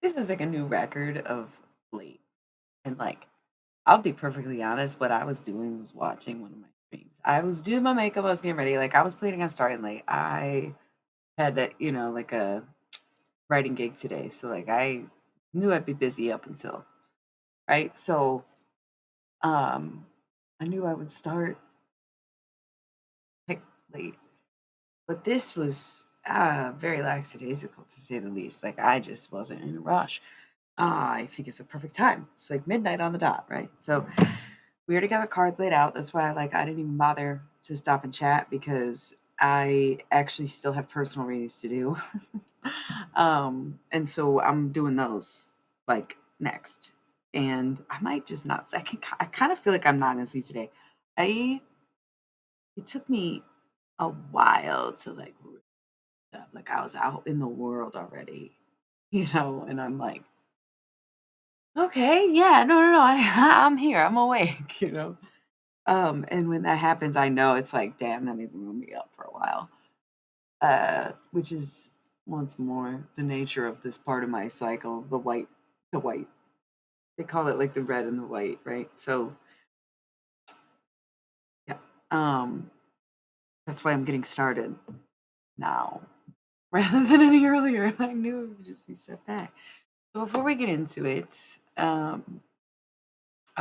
this is like a new record of late. And like, I'll be perfectly honest, what I was doing was watching one of my streams. I was doing my makeup, I was getting ready. Like, I was planning on starting late. I had like a writing gig today. So, like, I knew I'd be busy up until, right? So, um, I knew I would start like late. But this was very lackadaisical to say the least. Like, I just wasn't in a rush. I think it's a perfect time. It's like midnight on the dot, right? So we already got the cards laid out. That's why I didn't even bother to stop and chat because I actually still have personal readings to do. And so I'm doing those like next. And I might just not I kind of feel like I'm not gonna sleep today. I It took me a while to like wake up. Like I was out in the world already, and I'm like, okay, yeah, no, no, no, I'm here, I'm awake, And when that happens, I know it's like, damn, that means I'm gonna be up for a while. Which is once more the nature of this part of my cycle, the white. They call it like the red and the white, right? So yeah. Um, that's why I'm getting started now rather than any earlier. I knew it would just be set back. So before we get into it, I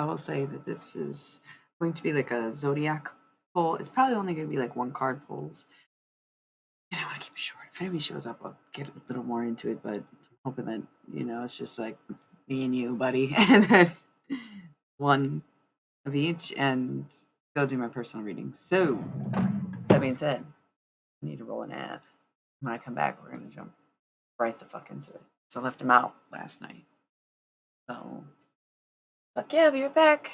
will say that this is going to be like a zodiac poll. It's probably only going to be like one card polls. And I want to keep it short. If anybody shows up, I'll get a little more into it, but I'm hoping that, it's just like me and you, buddy. And then one of each, and go do my personal reading. So, that being said, I need to roll an ad. When I come back, we're going to jump right the fuck into it. So, I left him out last night. So, fuck yeah, I'll be right back.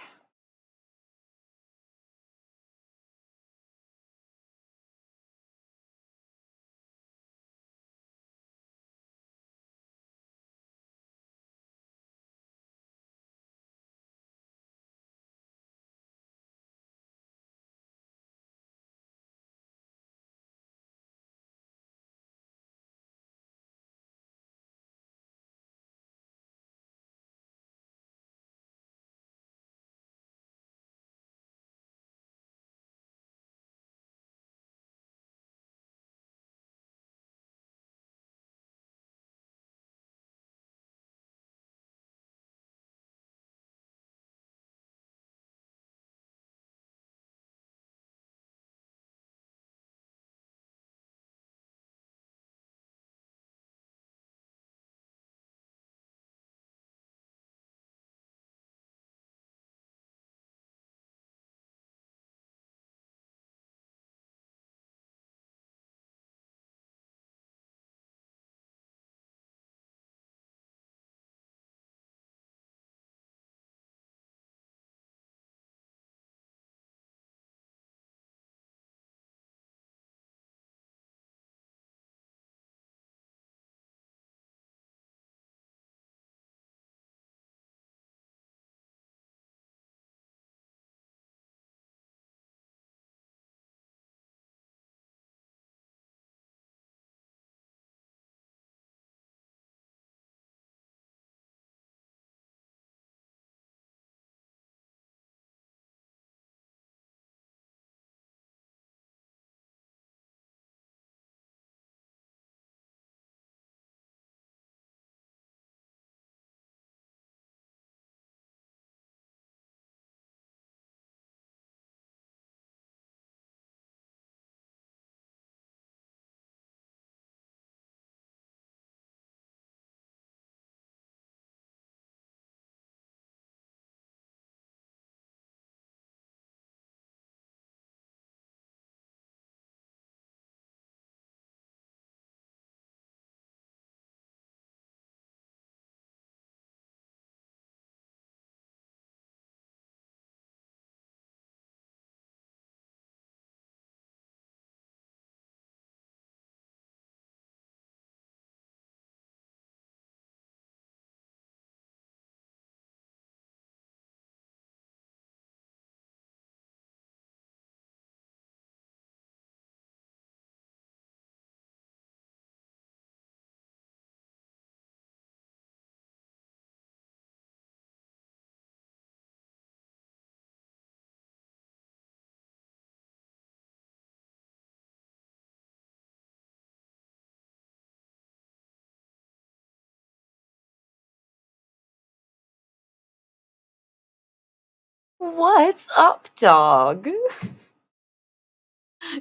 What's up, dog?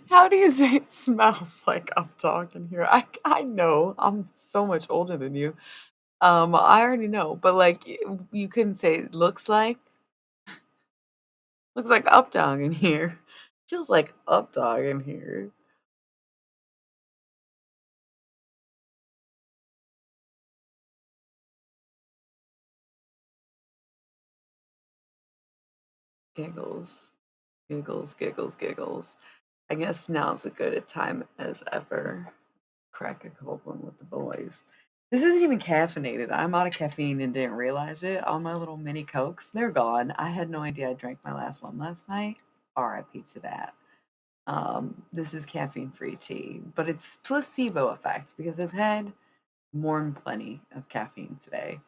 How do you say it smells like up dog in here? I know. I'm so much older than you. I already know, but like you couldn't say it looks like up dog in here. Feels like up dog in here. Giggles. Giggles, giggles, giggles. I guess now's a good a time as ever. Crack a cold one with the boys. This isn't even caffeinated. I'm out of caffeine and didn't realize it. All my little mini Cokes, they're gone. I had no idea I drank my last one last night. RIP to that. This is caffeine-free tea, but it's placebo effect because I've had more than plenty of caffeine today.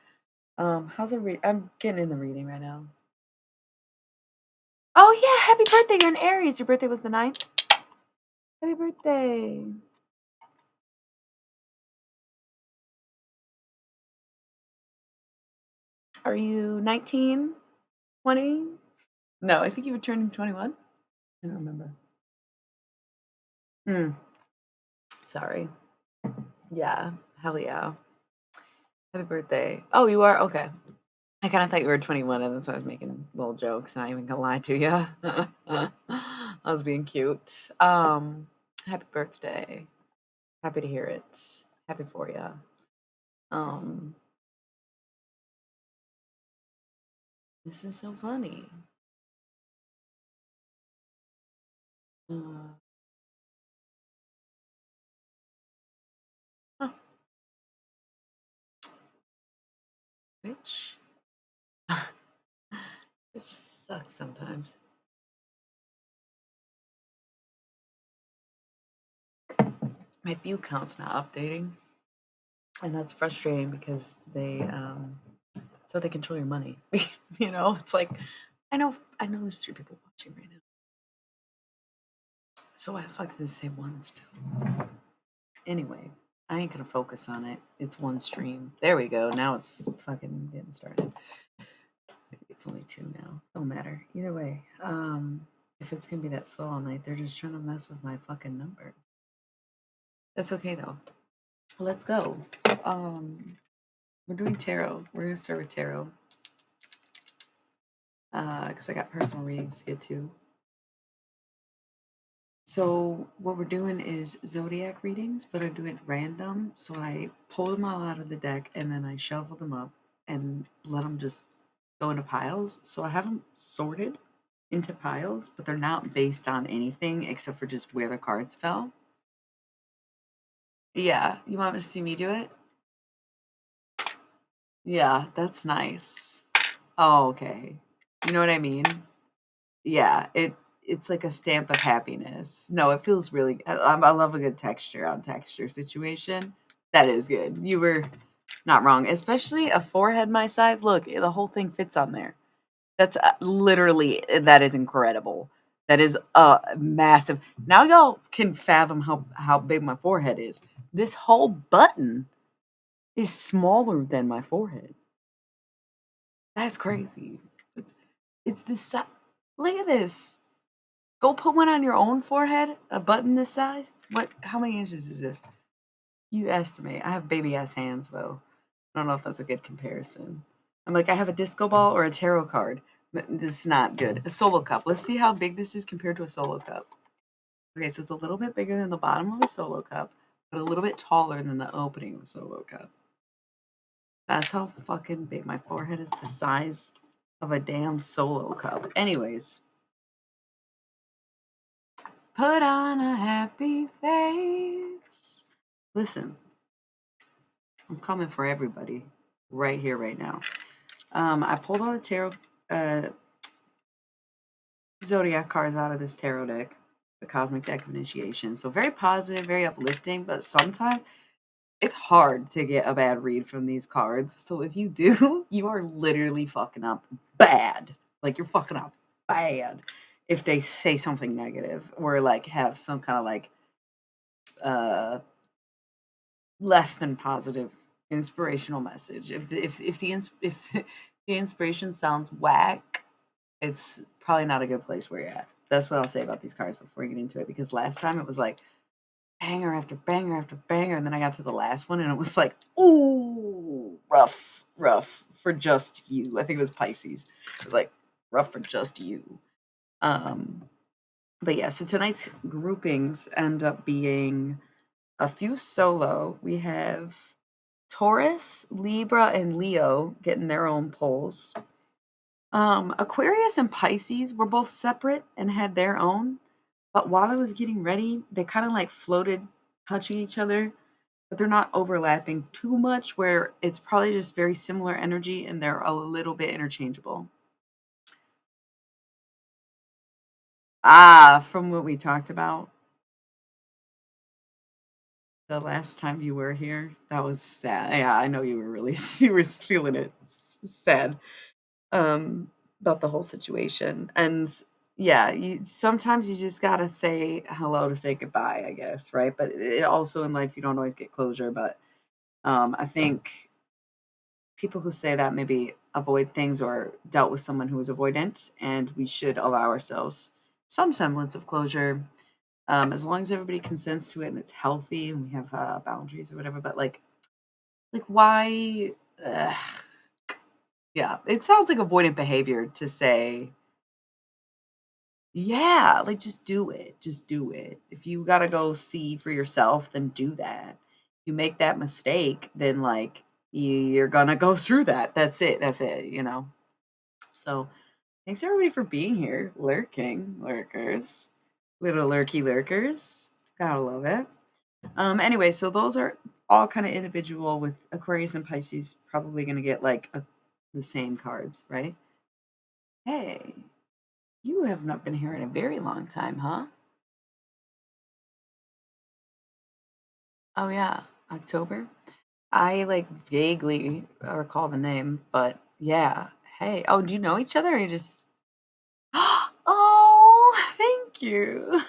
How's it read? I'm getting into reading right now. Oh yeah, happy birthday! You're an Aries. Your birthday was the 9th. Happy birthday. Are you 19? 20? No, I think you were turning 21. I don't remember. Hmm. Sorry. Yeah. Hell yeah. Happy birthday. Oh, you are? Okay. I kind of thought you were 21, and that's why I was making little jokes. Not even gonna lie to you. I was being cute. Happy birthday. Happy to hear it. Happy for you. Um, this is so funny. Uh, huh, which, which sucks sometimes. My view count's not updating, and that's frustrating because so they control your money. It's like I know there's 3 people watching right now. So why the fuck does it say 1 still? Anyway, I ain't gonna focus on it. It's 1 stream. There we go. Now it's fucking getting started. Maybe it's only 2 now. Don't matter. Either way, if it's gonna be that slow all night, they're just trying to mess with my fucking numbers. That's okay though. Let's go. Um, we're doing tarot. We're gonna start with tarot. Because I got personal readings to get to. So what we're doing is zodiac readings, but I do it random. So I pull them all out of the deck and then I shuffle them up and let them just go into piles. So I have them sorted into piles, but they're not based on anything except for just where the cards fell. Yeah, you want to see me do it? Yeah, that's nice. Oh, okay. You know what I mean? Yeah, it's like a stamp of happiness. No, it feels really I love a good texture on texture situation. That is good. You were not wrong, especially a forehead my size. Look, the whole thing fits on there. That's literally that is incredible. That is massive. Now y'all can fathom how big my forehead is. This whole button is smaller than my forehead. That's crazy. It's it's this si- Look at this. Go put one on your own forehead, a button this size. What? How many inches is this? You estimate. I have baby ass hands though. I don't know if that's a good comparison. I'm like, I have a disco ball or a tarot card. This is not good. A solo cup. Let's see how big this is compared to a solo cup. Okay, so it's a little bit bigger than the bottom of a solo cup, but a little bit taller than the opening of a solo cup. That's how fucking big my forehead is. The size of a damn solo cup. Anyways, put on a happy face. Listen, I'm coming for everybody right here, right now. I pulled all the tarot uh, zodiac cards out of this tarot deck, the Cosmic Deck of Initiation. So very positive, very uplifting, but sometimes it's hard to get a bad read from these cards. So if you do, you are literally fucking up bad. Like you're fucking up bad if they say something negative or like have some kind of like uh less than positive inspirational message. If the inspiration sounds whack, it's probably not a good place where you're at. That's what I'll say about these cards before you get into it. Because last time it was like banger after banger after banger, and then I got to the last one and it was like, ooh, rough, rough for just you. I think it was Pisces. It was like rough for just you. Um, but yeah, so tonight's groupings end up being a few solo. We have Taurus, Libra, and Leo getting their own polls. Aquarius and Pisces were both separate and had their own. But while I was getting ready, they kind of like floated, touching each other, but they're not overlapping too much, where it's probably just very similar energy and they're a little bit interchangeable. Ah, from what we talked about the last time you were here, that was sad. Yeah, I know you were really you were feeling it sad. um, about the whole situation. And yeah, you sometimes you just gotta say hello to say goodbye, I guess, right? But it also in life you don't always get closure. But I think people who say that maybe avoid things or dealt with someone who is avoidant, and we should allow ourselves some semblance of closure. As long as everybody consents to it and it's healthy and we have boundaries or whatever. But like why? Ugh. Yeah, it sounds like avoidant behavior to say, yeah, like, just do it, just do it. If you gotta go see for yourself, then do that. You make that mistake, then, like, you're gonna go through that. That's it, you know? So, thanks everybody for being here, lurking, lurkers, little lurky lurkers. Gotta love it. Anyway, so those are all kinda individual, with Aquarius and Pisces probably gonna get, like, the same cards, right? Hey, you have not been here in a very long time, huh? Oh, yeah, October? I, like, vaguely recall the name, but yeah. Hey, oh, do you know each other or you just Oh, thank you.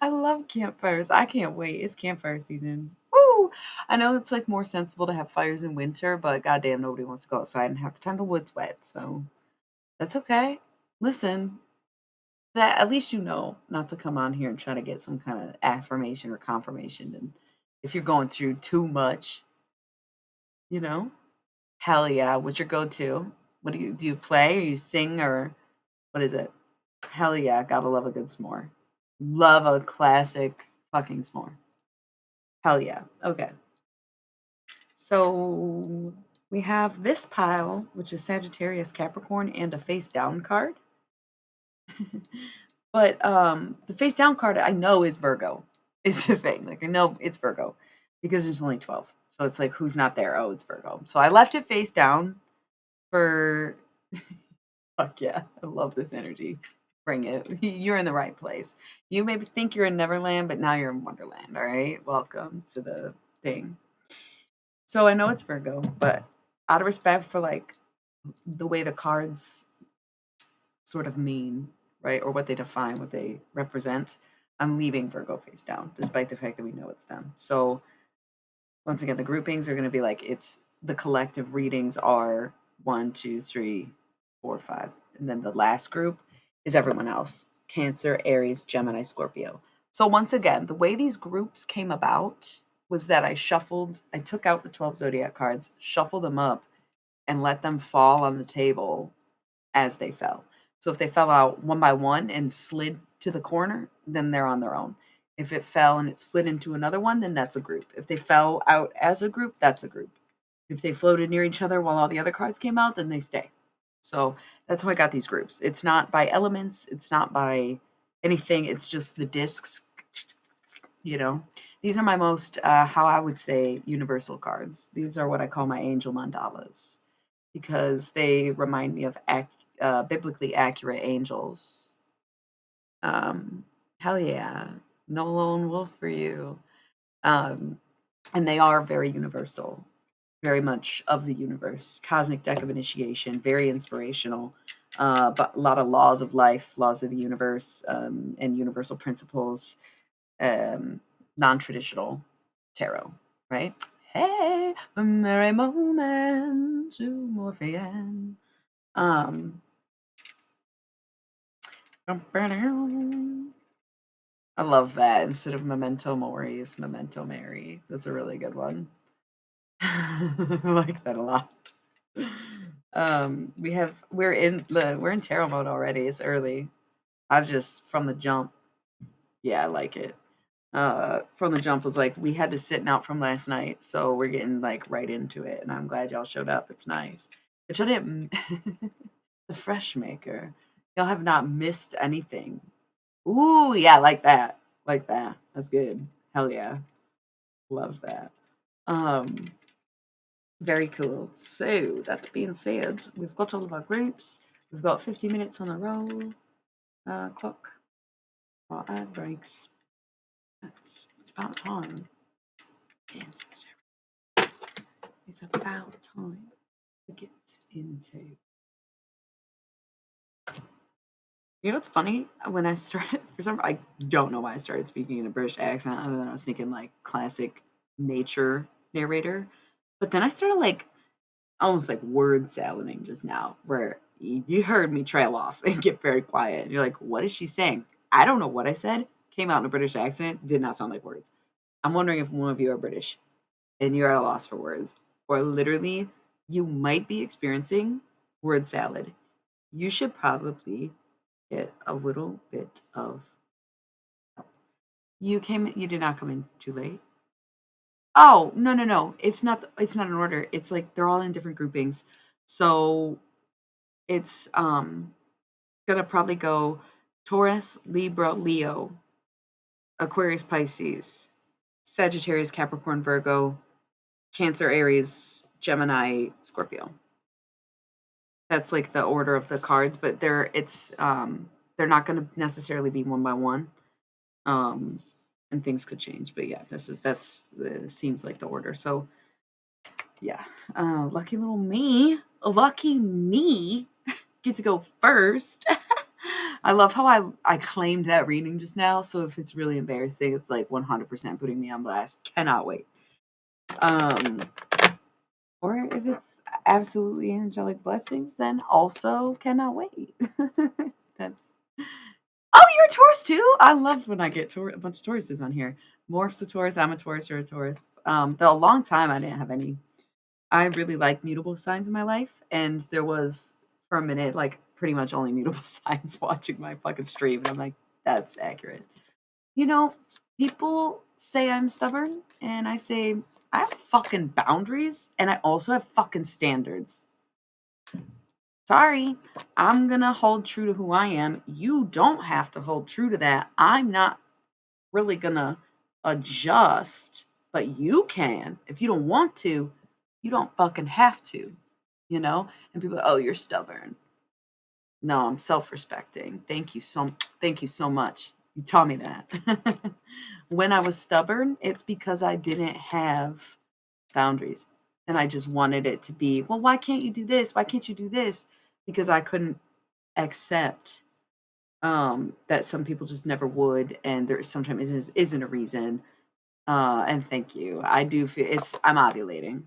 I love campfires. I can't wait. It's campfire season. Woo! I know it's, like, more sensible to have fires in winter, but goddamn, nobody wants to go outside, and half the time the wood's wet, so that's okay. Listen, that at least you know not to come on here and try to get some kinda affirmation or confirmation, and if you're going through too much, you know? Hell yeah. What's your go-to? What do you play or you sing or what is it? Hell yeah, gotta love a good s'more. Love a classic fucking s'more. Hell yeah. Okay. So we have this pile, which is Sagittarius Capricorn and a face down card. But the face down card I know is Virgo is the thing. Like I know it's Virgo because there's only 12. So it's like who's not there? Oh, it's Virgo. So I left it face down for fuck yeah. I love this energy. Bring it. You're in the right place. You maybe think you're in Neverland, but now you're in Wonderland. All right. Welcome to the thing. So I know it's Virgo, but out of respect for like the way the cards sort of mean, right? Or what they define, what they represent, I'm leaving Virgo face down, despite the fact that we know it's them. So once again, the groupings are going to be like it's the collective readings are 1, 2, 3, 4, 5. And then the last group is everyone else: Cancer, Aries, Gemini, Scorpio. So once again, the way these groups came about was that I took out the 12 zodiac cards, shuffled them up, and let them fall on the table as they fell. So if they fell out one by one and slid to the corner, then they're on their own. If it fell and it slid into another one, then that's a group. If they fell out as a group, that's a group. If they floated near each other while all the other cards came out, then they stay. So that's how I got these groups. It's not by elements, it's not by anything, it's just the discs, you know. These are my most, how I would say, universal cards. These are what I call my angel mandalas because they remind me of biblically accurate angels. Um, hell yeah, no lone wolf for you. Um, and they are very universal, very much of the universe. Cosmic deck of initiation, very inspirational. But a lot of laws of life, laws of the universe, and universal principles. Non-traditional tarot, right? Hey, a merry moment to Morphean. I love that. Instead of Memento Mori, it's Memento Mary. That's a really good one. I like that a lot. We're in tarot mode already. It's early. I just from the jump, yeah, I like it. From the jump was like we had to sit out from last night, so we're getting like right into it, and I'm glad y'all showed up. It's nice. But y'all didn't. The fresh maker. Y'all have not missed anything. Ooh, yeah, like that. Like that. That's good. Hell yeah. Love that. Um, Very cool. So, that being said, we've got all of our groups. We've got 50 minutes on the roll clock. Our ad breaks. It's about time. It's about time to get into. You know what's funny? When I started, for some, I don't know why I started speaking in a British accent, other than I was thinking like classic nature narrator. But then I started like almost like word salading just now, where you heard me trail off and get very quiet. And you're like, what is she saying? I don't know what I said. Came out in a British accent, did not sound like words. I'm wondering if one of you are British and you're at a loss for words, or literally you might be experiencing word salad. You should probably get a little bit of help. You did not come in too late. Oh, no, no, no. It's not an order. It's like they're all in different groupings. So it's gonna probably go Taurus, Libra, Leo, Aquarius, Pisces, Sagittarius, Capricorn, Virgo, Cancer, Aries, Gemini, Scorpio. That's like the order of the cards, but they're not gonna necessarily be one by one. Um and things could change. But yeah, that's seems like the order. So yeah. Lucky little me. Lucky me get to go first. I love how I claimed that reading just now. So if it's really embarrassing, it's like 100% putting me on blast. Cannot wait. Um, or if it's absolutely angelic blessings, then also cannot wait. That's oh, you're a Taurus too. I love when I get a bunch of Tauruses on here. Morph's a Taurus. I'm a Taurus. You're a Taurus. Though a long time I didn't have any. I really like mutable signs in my life, and there was for a minute like pretty much only mutable signs watching my fucking stream, and I'm like, that's accurate. You know, people say I'm stubborn, and I say I have fucking boundaries, and I also have fucking standards. Sorry, I'm gonna hold true to who I am. You don't have to hold true to that. I'm not really gonna adjust, but you can. If you don't want to, you don't fucking have to, you know? And people, oh, you're stubborn. No, I'm self-respecting. Thank you so much. You taught me that. When I was stubborn, it's because I didn't have boundaries. And I just wanted it to be, well, why can't you do this? Why can't you do this? Because I couldn't accept that some people just never would, and there sometimes isn't a reason. And thank you. I do feel I'm ovulating.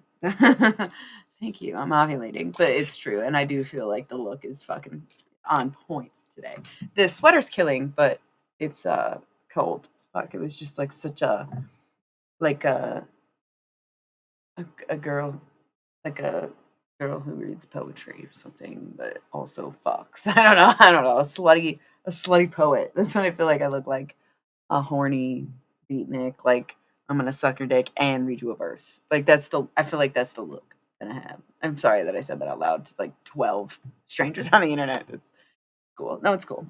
Thank you. I'm ovulating, but it's true, and I do feel like the look is fucking on point today. The sweater's killing, but it's cold as fuck. It was just like such a like a girl like a girl who reads poetry or something, but also fucks. I don't know. I don't know. A slutty poet. That's what I feel like I look like. A horny beatnik. Like I'm gonna suck your dick and read you a verse. Like I feel like that's the look that I have. I'm sorry that I said that out loud to like 12 strangers on the internet. It's cool. No, it's cool.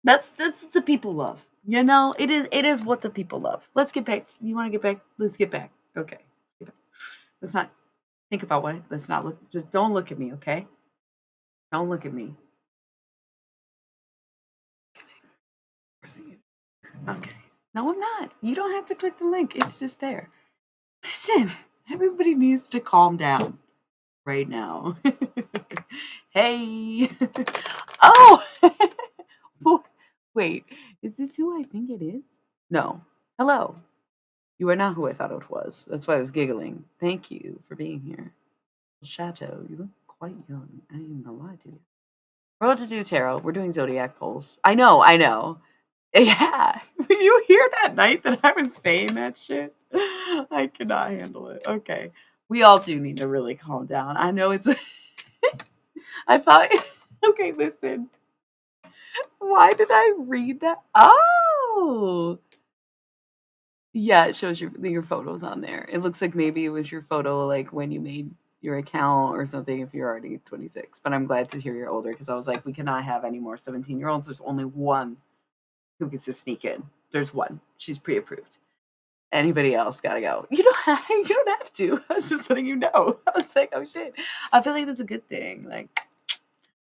That's the people love. You know, it is what the people love. Let's get back. You want to get back? Let's get back. Okay. Let's get back. Let's not think about what. Let's not look. Just don't look at me, okay? Don't look at me. Okay. No, I'm not. You don't have to click the link. It's just there. Listen, everybody needs to calm down right now. Hey. Oh. Wait, is this who I think it is? No. Hello. You are not who I thought it was. That's why I was giggling. Thank you for being here. Chateau, you look quite young. I ain't gonna lie to you. We're about to do tarot. We're doing zodiac polls. I know, I know. Yeah. Did you hear that night that I was saying that shit? I cannot handle it. Okay. We all do need to really calm down. I know it's I thought okay, listen. Why did I read that? Oh. Yeah, it shows your photos on there. It looks like maybe it was your photo like when you made your account or something if you're already 26. But I'm glad to hear you're older because I was like, we cannot have any more 17-year-olds. There's only one who gets to sneak in. There's one. She's pre-approved. Anybody else gotta go. You don't have to. I was just letting you know. I was like, oh shit. I feel like that's a good thing. Like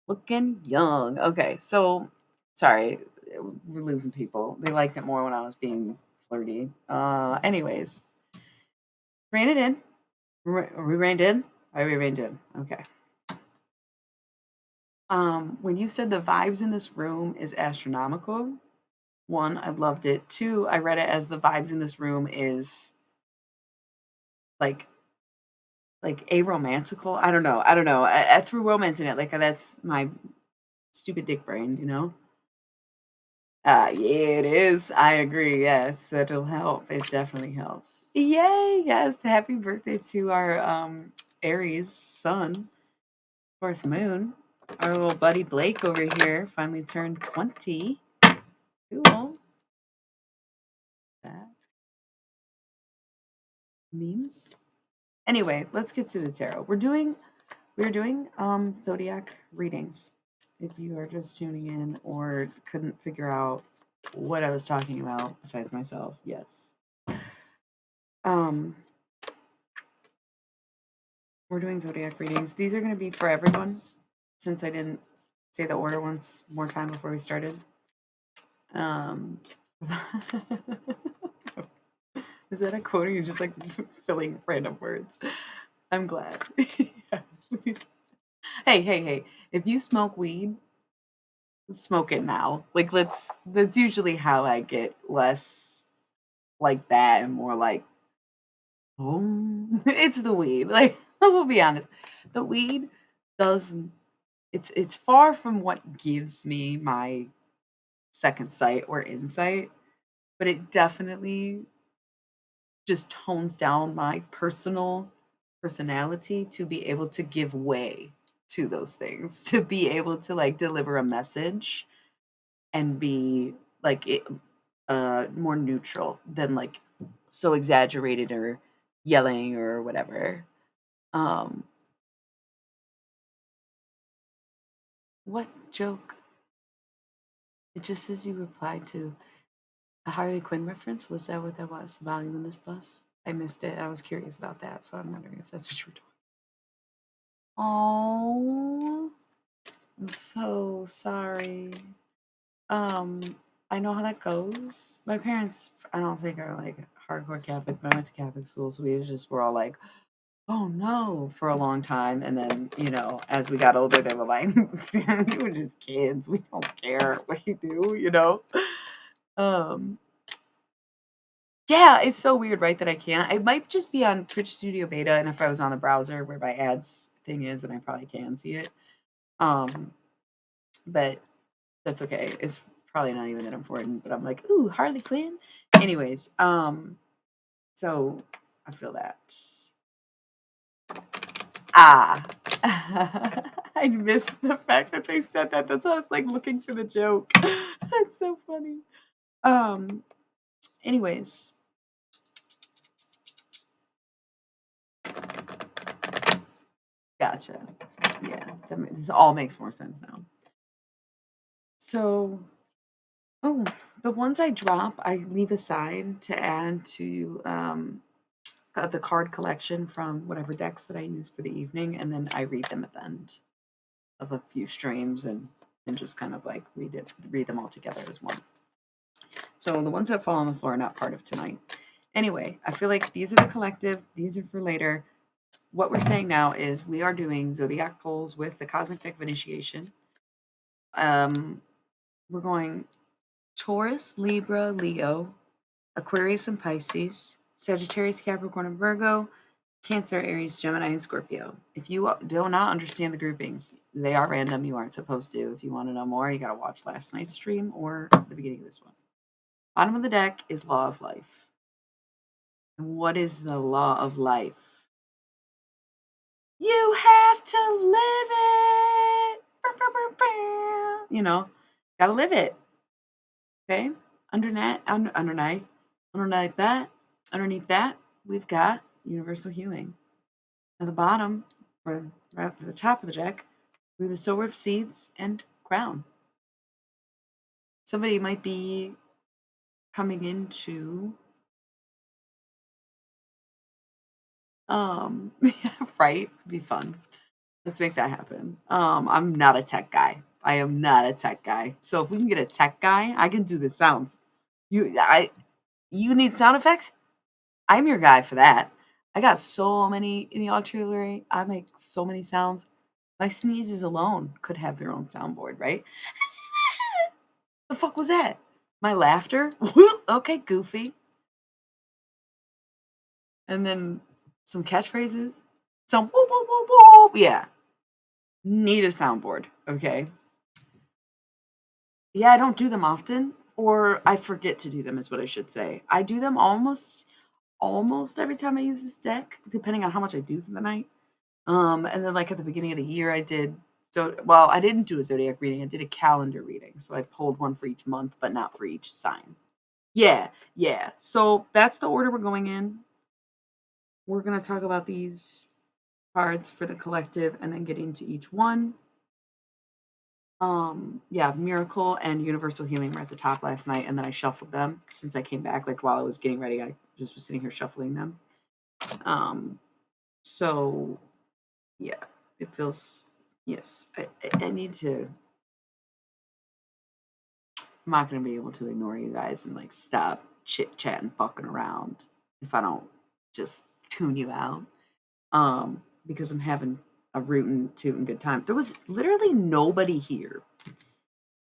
looking young. Okay, so sorry, we're losing people. They liked it more when I was being flirty. Anyways, rein it in. Are we reined in? Are we reined in? Okay. When you said the vibes in this room is astronomical, one, I loved it. Two, I read it as the vibes in this room is like a romantical. I don't know. I don't know. I threw romance in it. Like that's my stupid dick brain, you know. Yeah, it is. I agree. Yes, it'll help. It definitely helps. Yay! Yes, happy birthday to our Aries sun, of course, moon. Our little buddy Blake over here finally turned 20. Cool. That memes. Anyway, let's get to the tarot. We're doing zodiac readings. If you are just tuning in or couldn't figure out what I was talking about besides myself, yes. Um we're doing zodiac readings. These are going to be for everyone since I didn't say the order once more time before we started. Um Is that a quote or you're just like filling random words? I'm glad. Hey, hey, hey. If you smoke weed, smoke it now. Like that's usually how I get less like that and more like, oh, it's the weed. Like we'll be honest. The weed doesn't it's far from what gives me my second sight or insight, but it definitely just tones down my personality to be able to give way to those things, to be able to like deliver a message and be like more neutral than like so exaggerated or yelling or whatever. Um, what joke? It just says you replied to a Harley Quinn reference. Was that what that was? Volume in this bus? I missed it. I was curious about that, so I'm wondering if that's what you were doing. Oh, I'm so sorry. Um, I know how that goes. My parents, I don't think are like hardcore Catholic, but I went to Catholic school, so we just were all like, "Oh no," for a long time, and then as we got older, they were like, "You were just kids. We don't care what you do," you know. Um, yeah, it's so weird, right? That I can't. It might just be on Twitch Studio Beta, and if I was on the browser where my ads thing is, then I probably can see it. Um, but that's okay. It's probably not even that important. But I'm like, ooh, Harley Quinn. Anyways, so I feel that. Ah. I missed the fact that they said that. That's why I was like looking for the joke. That's so funny. Um, anyways. Gotcha. Yeah, this all makes more sense now. So, oh, the ones I drop, I leave aside to add to the card collection from whatever decks that I use for the evening, and then I read them at the end of a few streams and just kind of like read them all together as one. So the ones that fall on the floor are not part of tonight. Anyway, I feel like these are the collective, these are for later. What we're saying now is we are doing zodiac polls with the cosmic deck of initiation. We're going Taurus, Libra, Leo, Aquarius and Pisces, Sagittarius, Capricorn, and Virgo, Cancer, Aries, Gemini, and Scorpio. If you do not understand the groupings, they are random. You aren't supposed to. If you want to know more, you got to watch last night's stream or the beginning of this one. Bottom of the deck is Law of Life. And what is the Law of Life? You have to live it. You know, gotta live it. Okay? Underneath that, we've got universal healing. At the bottom, or right at the top of the deck, we have the sower of seeds and crown. Somebody might be coming into right? Be fun. Let's make that happen. I'm not a tech guy. I am not a tech guy. So if we can get a tech guy, I can do the sounds. You need sound effects? I'm your guy for that. I got so many in the artillery. I make so many sounds. My sneezes alone could have their own soundboard, right? The fuck was that? My laughter? Okay, goofy. And then some catchphrases. Some whoop, whoop, whoop, whoop. Yeah. Need a soundboard, okay? Yeah, I don't do them often, or I forget to do them is what I should say. I do them almost every time I use this deck, depending on how much I do for the night. And then like at the beginning of the year I did I didn't do a zodiac reading, I did a calendar reading. So I pulled one for each month, but not for each sign. Yeah, yeah. So that's the order we're going in. We're gonna talk about these cards for the collective and then get into each one. Yeah, Miracle and Universal Healing were at the top last night, and then I shuffled them since I came back. Like while I was getting ready, I just was sitting here shuffling them. So yeah, it feels yes. I need to. I'm not gonna be able to ignore you guys and like stop chit chatting, fucking around if I don't just tune you out. Because I'm having a rootin' tootin' good time. There was literally nobody here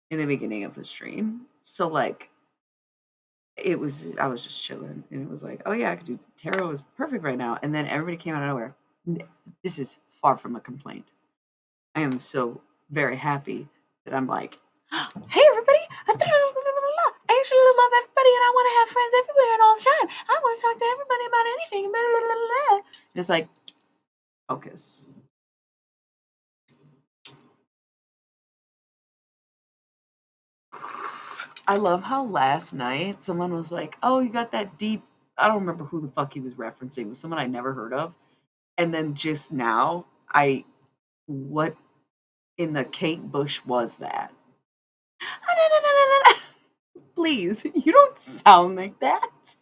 in the beginning of the stream. So like I was just chilling and it was like, oh yeah, I could do tarot is perfect right now. And then everybody came out of nowhere. This is far from a complaint. I am so very happy that I'm like, hey everybody, I actually love everybody and I want to have friends everywhere and all the time. I want to talk to everybody about anything. Blah, blah, blah, blah. It's like, focus. I love how last night someone was like, "Oh, you got that deep." I don't remember who the fuck he was referencing. It was someone I never heard of. And then just now, what in the Kate Bush was that? Please, you don't sound like that.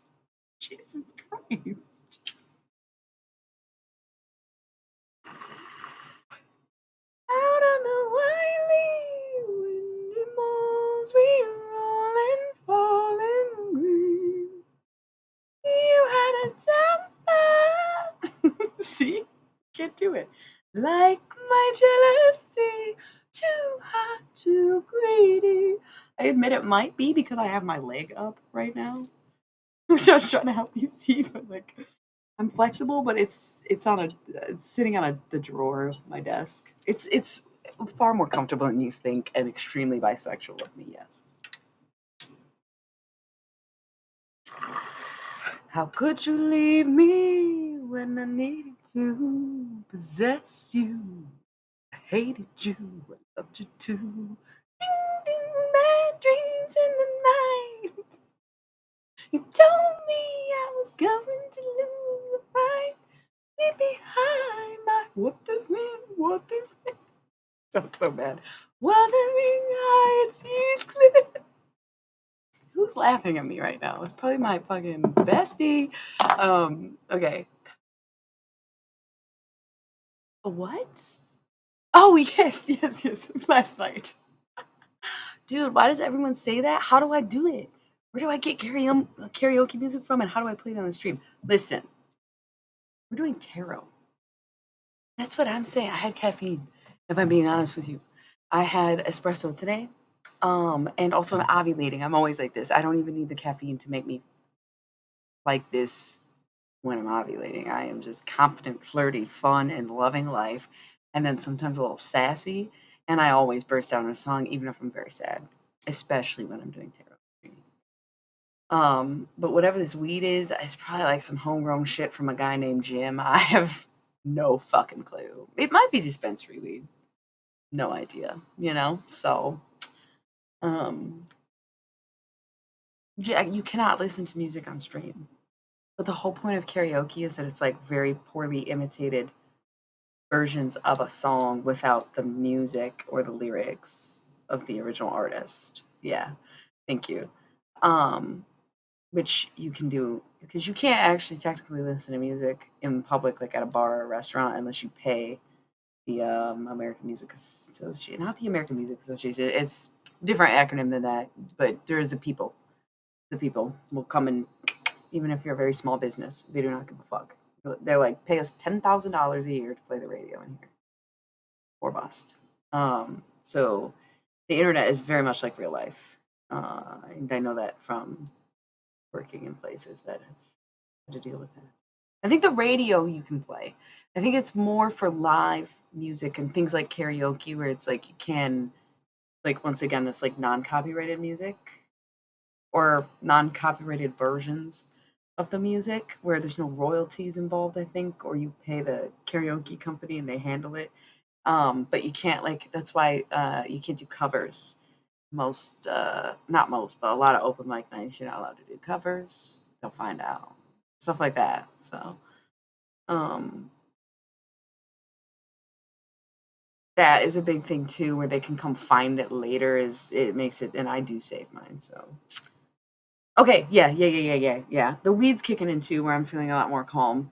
Jesus Christ. Out on the wily windy moors, we roll and fall and green. You had a temper. See? Can't do it. Like my jealousy, too hot, too greedy. I admit it might be because I have my leg up right now. I'm just trying to help you see, but like I'm flexible, but it's sitting on the drawer of my desk. It's far more comfortable than you think and extremely bisexual of me, yes. How could you leave me when I needed to possess you? I hated you, I loved you too. Ding, ding, bad dreams in the night. You told me I was going to lose the fight. Leave behind my what the wind. Sounds so bad. Wuthering heights, Heathcliff. Who's laughing at me right now? It's probably my fucking bestie. Okay. What? Oh, yes. Last night. Dude, why does everyone say that? How do I do it? Where do I get karaoke music from and how do I play it on the stream? Listen, we're doing tarot. That's what I'm saying. I had caffeine, if I'm being honest with you. I had espresso today. And also I'm ovulating. I'm always like this. I don't even need the caffeine to make me like this when I'm ovulating. I am just confident, flirty, fun, and loving life, and then sometimes a little sassy. And I always burst out in a song, even if I'm very sad, especially when I'm doing tarot reading. But whatever this weed is, it's probably like some homegrown shit from a guy named Jim. I have no fucking clue. It might be dispensary weed. No idea, you know? So, um, yeah, you cannot listen to music on stream. But the whole point of karaoke is that it's like very poorly imitated versions of a song without the music or the lyrics of the original artist. Yeah, thank you. Um, which you can do because you can't actually technically listen to music in public, like at a bar or a restaurant, unless you pay the American Music Association, not the American Music Association. It's a different acronym than that, but there is a people. The people will come and even if you're a very small business, they do not give a fuck. They're like, pay us $10,000 a year to play the radio in here or bust. So the internet is very much like real life. And I know that from working in places that have had to deal with that. I think the radio you can play. I think it's more for live music and things like karaoke where it's like you can like once again this like non-copyrighted music or non-copyrighted versions of the music where there's no royalties involved, I think, or you pay the karaoke company and they handle it. But you can't like that's why you can't do covers. Most not most, but a lot of open mic nights you're not allowed to do covers. They'll find out. Stuff like that. So um that is a big thing too where they can come find it later is it makes it and I do save mine, so okay, yeah. The weed's kicking in too where I'm feeling a lot more calm.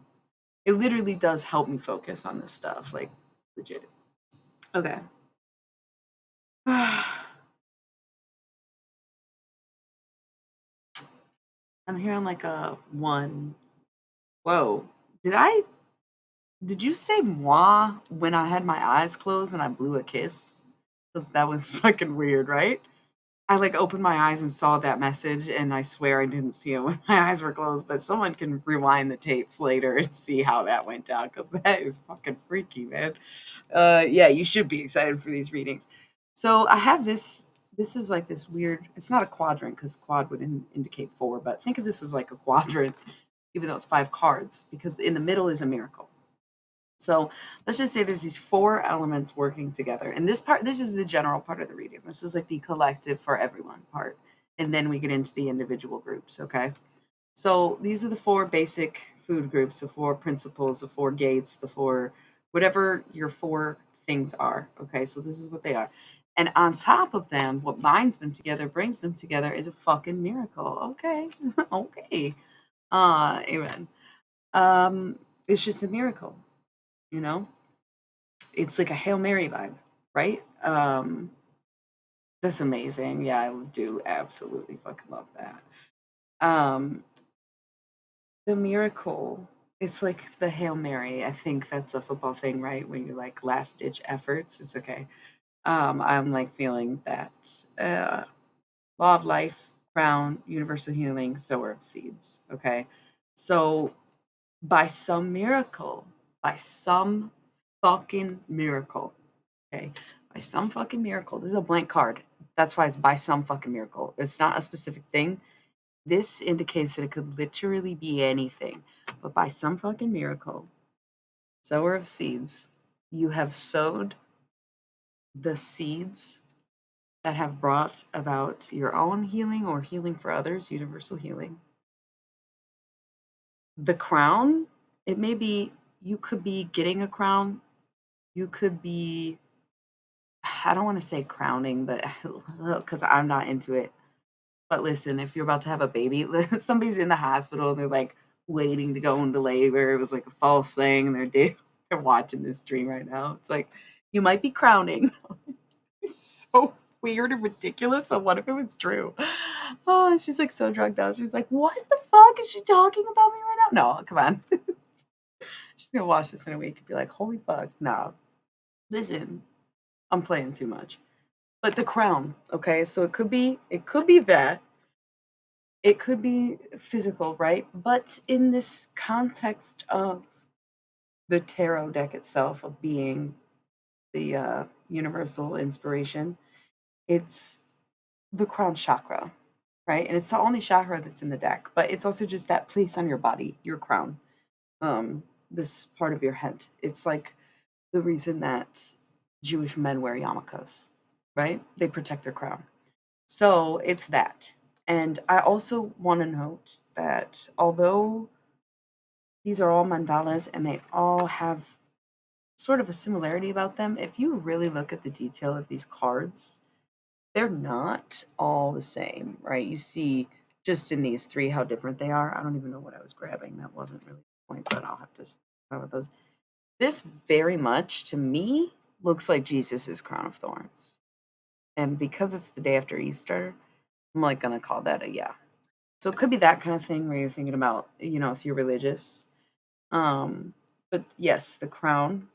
It literally does help me focus on this stuff, like, legit. Okay. I'm hearing like a 1. Whoa. Did I did you say "moi" when I had my eyes closed and I blew a kiss? 'Cause that was fucking weird, right? I, like, opened my eyes and saw that message, and I swear I didn't see it when my eyes were closed, but someone can rewind the tapes later and see how that went down because that is fucking freaky, man. Yeah, you should be excited for these readings. So I have this is like this weird it's not a quadrant because quad would indicate 4, but think of this as like a quadrant, even though it's 5 cards, because in the middle is a miracle. So let's just say there's these 4 elements working together. And this is the general part of the reading. This is like the collective for everyone part. And then we get into the individual groups, okay? So these are the 4 basic food groups, the 4 principles, the 4 gates, the 4 whatever your 4 things are. Okay, so this is what they are. And on top of them, what binds them together, brings them together is a fucking miracle. Okay. Okay. Amen. It's just a miracle, you know? It's like a Hail Mary vibe, right? That's amazing. Yeah, I do absolutely fucking love that. Um, the miracle, it's like the Hail Mary. I think that's a football thing, right? When you're like last ditch efforts, it's okay. I'm like feeling that law of life, crown, universal healing, sower of seeds. Okay. So by some fucking miracle, okay, by some fucking miracle, this is a blank card. That's why it's by some fucking miracle. It's not a specific thing. This indicates that it could literally be anything. But by some fucking miracle, sower of seeds, you have sowed the seeds that have brought about your own healing or healing for others, universal healing. The crown, it may be you could be getting a crown. You could be, I don't want to say crowning, but because I'm not into it. But listen, if you're about to have a baby, somebody's in the hospital and they're like waiting to go into labor. It was like a false thing, and they're watching this stream right now. It's like you might be crowning. It's so weird and ridiculous, but what if it was true? Oh, she's like so drugged out. She's like, "What the fuck is she talking about me right now?" No, come on. She's gonna watch this in a week and be like, "Holy fuck, no." Listen, I'm playing too much. But the crown, okay? So it could be that It could be physical, right? But in this context of the tarot deck itself, of being the universal inspiration, it's the crown chakra, right? And it's the only chakra that's in the deck, but it's also just that place on your body, your crown, this part of your head. It's like the reason that Jewish men wear yarmulkes, right? They protect their crown. So it's that. And I also want to note that although these are all mandalas and they all have sort of a similarity about them, if you really look at the detail of these cards, they're not all the same, right? You see just in these three how different they are. I don't even know what I was grabbing. That wasn't really the point, but I'll have to talk about those. This very much to me looks like Jesus's crown of thorns. And because it's the day after Easter, I'm like gonna call that a yeah. So it could be that kind of thing where you're thinking about, if you're religious. Um, but yes, the crown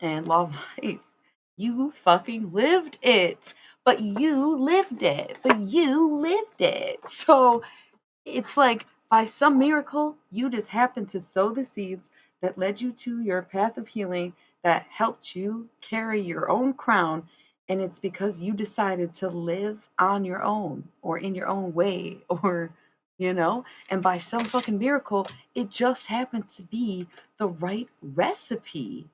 and law of life. You fucking lived it. But you lived it. But you lived it. So it's like by some miracle, you just happened to sow the seeds that led you to your path of healing, that helped you carry your own crown. And it's because you decided to live on your own or in your own way, and by some fucking miracle, it just happened to be the right recipe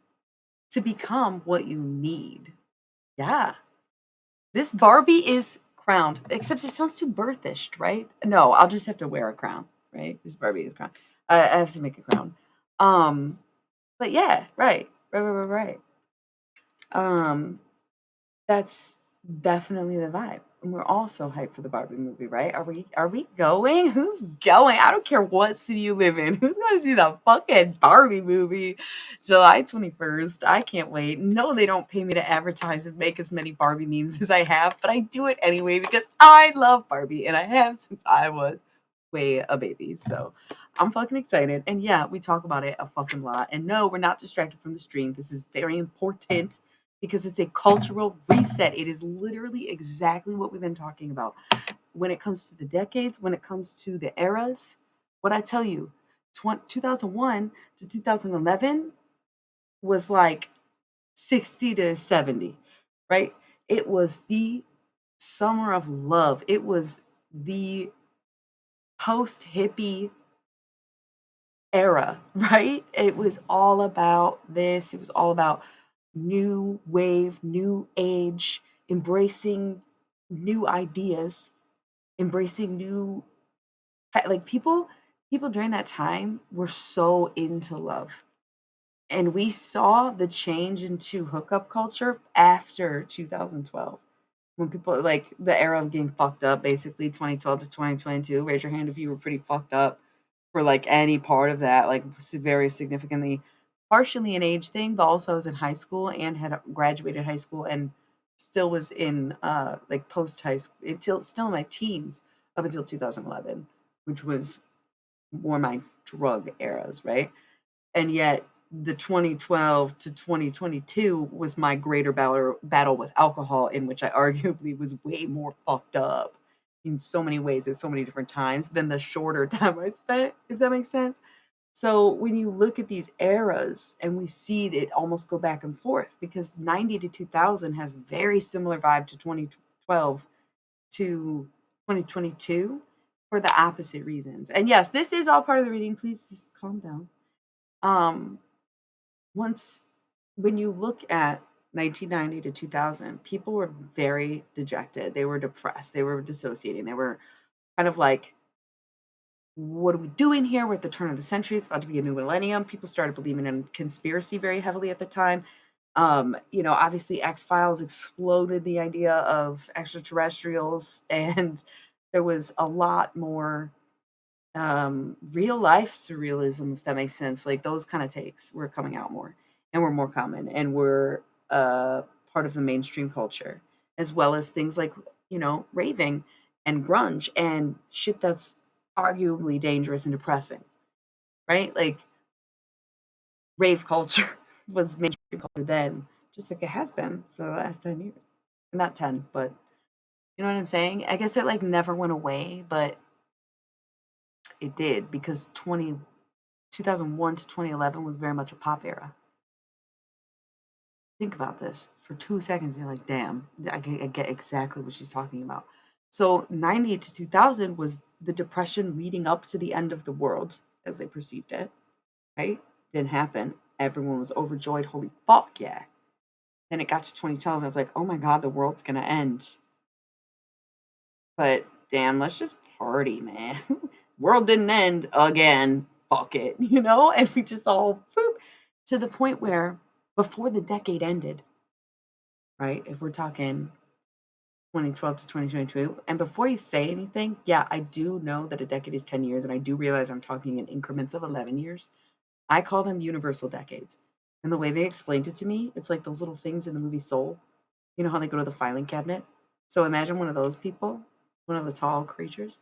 to become what you need. Yeah. This Barbie is crowned, except it sounds too birthish, right? No, I'll just have to wear a crown, right? This Barbie is crowned. I have to make a crown. Um, but yeah, right. Um, that's definitely the vibe. And we're all so hyped for the Barbie movie, right? Are we going? Who's going? I don't care what city you live in. Who's going to see the fucking Barbie movie July 21st? I can't wait. No, they don't pay me to advertise and make as many Barbie memes as I have, but I do it anyway because I love Barbie and I have since I was way a baby. So I'm fucking excited. And yeah, we talk about it a fucking lot. And no, we're not distracted from the stream. This is very important because it's a cultural reset. It is literally exactly what we've been talking about. When it comes to the decades, when it comes to the eras, what I tell you, 2001 to 2011 was like 60 to 70, right? It was the summer of love. It was the post hippie era, right? It was all about this. It was all about new wave, new age, embracing new ideas, embracing new like people during that time were so into love. And we saw the change into hookup culture after 2012. When people like the era of getting fucked up, basically 2012 to 2022. Raise your hand if you were pretty fucked up for like any part of that, like very significantly, partially an age thing, but also I was in high school and had graduated high school and still was in like post high school until still in my teens up until 2011, which was more my drug eras, right? And yet the 2012 to 2022 was my greater battle with alcohol, in which I arguably was way more fucked up in so many ways at so many different times than the shorter time I spent, if that makes sense. So when you look at these eras and we see it almost go back and forth because 90 to 2000 has very similar vibe to 2012 to 2022 for the opposite reasons. And yes, this is all part of the reading. Please just calm down. Um, once when you look at 1990 to 2000, people were very dejected. They were depressed. They were dissociating. They were kind of like, what are we doing here? We're at the turn of the century. It's about to be a new millennium. People started believing in conspiracy very heavily at the time. Obviously X Files exploded the idea of extraterrestrials, and there was a lot more real life surrealism, if that makes sense. Like those kind of takes were coming out more and were more common and were part of the mainstream culture, as well as things like, raving and grunge and shit that's arguably dangerous and depressing, right? Like rave culture was mainstream culture then, just like it has been for the last 10 years. Not 10, but you know what I'm saying? I guess it like never went away, but It did because 2001 to 2011 was very much a pop era. Think about this for 2 seconds. You're like, damn, I get exactly what she's talking about. So 98 to 2000 was the depression leading up to the end of the world as they perceived it, right? Didn't happen. Everyone was overjoyed. Holy fuck, yeah. Then it got to 2012 and I was like, oh my God, the world's going to end. But damn, let's just party, man. World didn't end again. Fuck it, And we just all boop, to the point where before the decade ended, right? If we're talking 2012 to 2022, and before you say anything, yeah, I do know that a decade is 10 years, and I do realize I'm talking in increments of 11 years. I call them universal decades. And the way they explained it to me, it's like those little things in the movie Soul. You know how they go to the filing cabinet? So imagine one of those people, one of the tall creatures,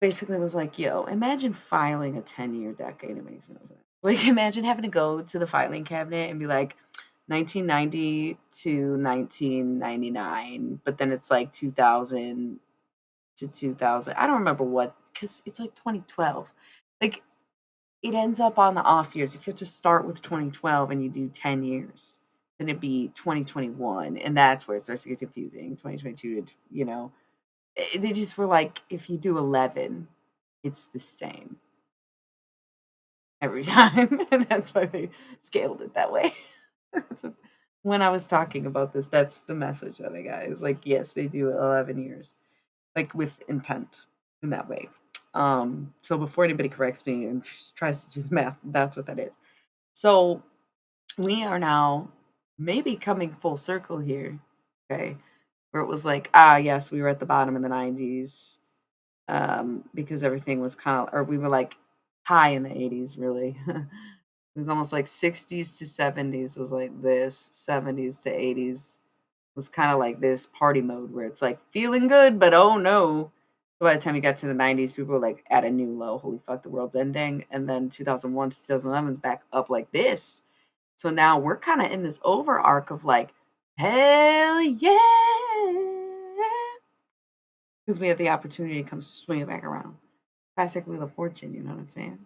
basically was like, yo, imagine filing a 10-year decade. It makes no sense. Like, imagine having to go to the filing cabinet and be like, 1990 to 1999, but then it's like 2000 to 2000. I don't remember what, because it's like 2012. Like, it ends up on the off years. If you have to start with 2012 and you do 10 years, then it'd be 2021. And that's where it starts to get confusing. 2022, they just were like, if you do 11, it's the same every time. And that's why they scaled it that way. So when I was talking about this, that's the message that I got. Is like, yes, they do 11 years, like with intent in that way. So before anybody corrects me and tries to do the math, that's what that is. So we are now maybe coming full circle here, okay? Where it was like, yes, we were at the bottom in the 90s, because everything was kind of, or we were like high in the 80s, really. It was almost like 60s to 70s was like this, 70s to 80s was kind of like this party mode where it's like feeling good, but oh no. So by the time you got to the 90s, people were like at a new low. Holy fuck, the world's ending. And then 2001 to 2011 is back up like this. So now we're kind of in this over arc of like, hell yeah. Because we have the opportunity to come swing it back around. Classic Wheel of Fortune, you know what I'm saying?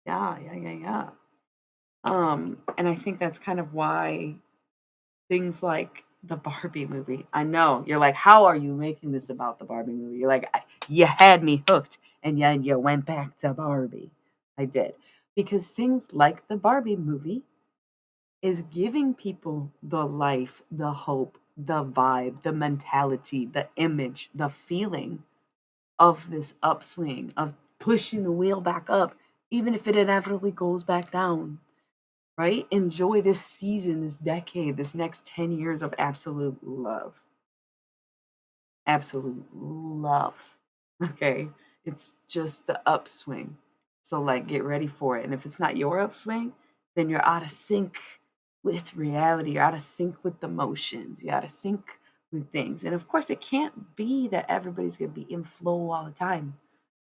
Yeah, yeah, yeah, yeah. And I think that's kind of why things like the Barbie movie. I know you're like, how are you making this about the Barbie movie? You're like, you had me hooked, and then you went back to Barbie. I did because things like the Barbie movie is giving people the life, the hope, the vibe, the mentality, the image, the feeling of this upswing, of pushing the wheel back up, even if it inevitably goes back down, right? Enjoy this season, this decade, this next 10 years of absolute love. Absolute love. Okay. It's just the upswing. So, like, get ready for it. And if it's not your upswing, then you're out of sync with reality. You're out of sync with the motions. You're out of sync with things. And of course, it can't be that everybody's going to be in flow all the time,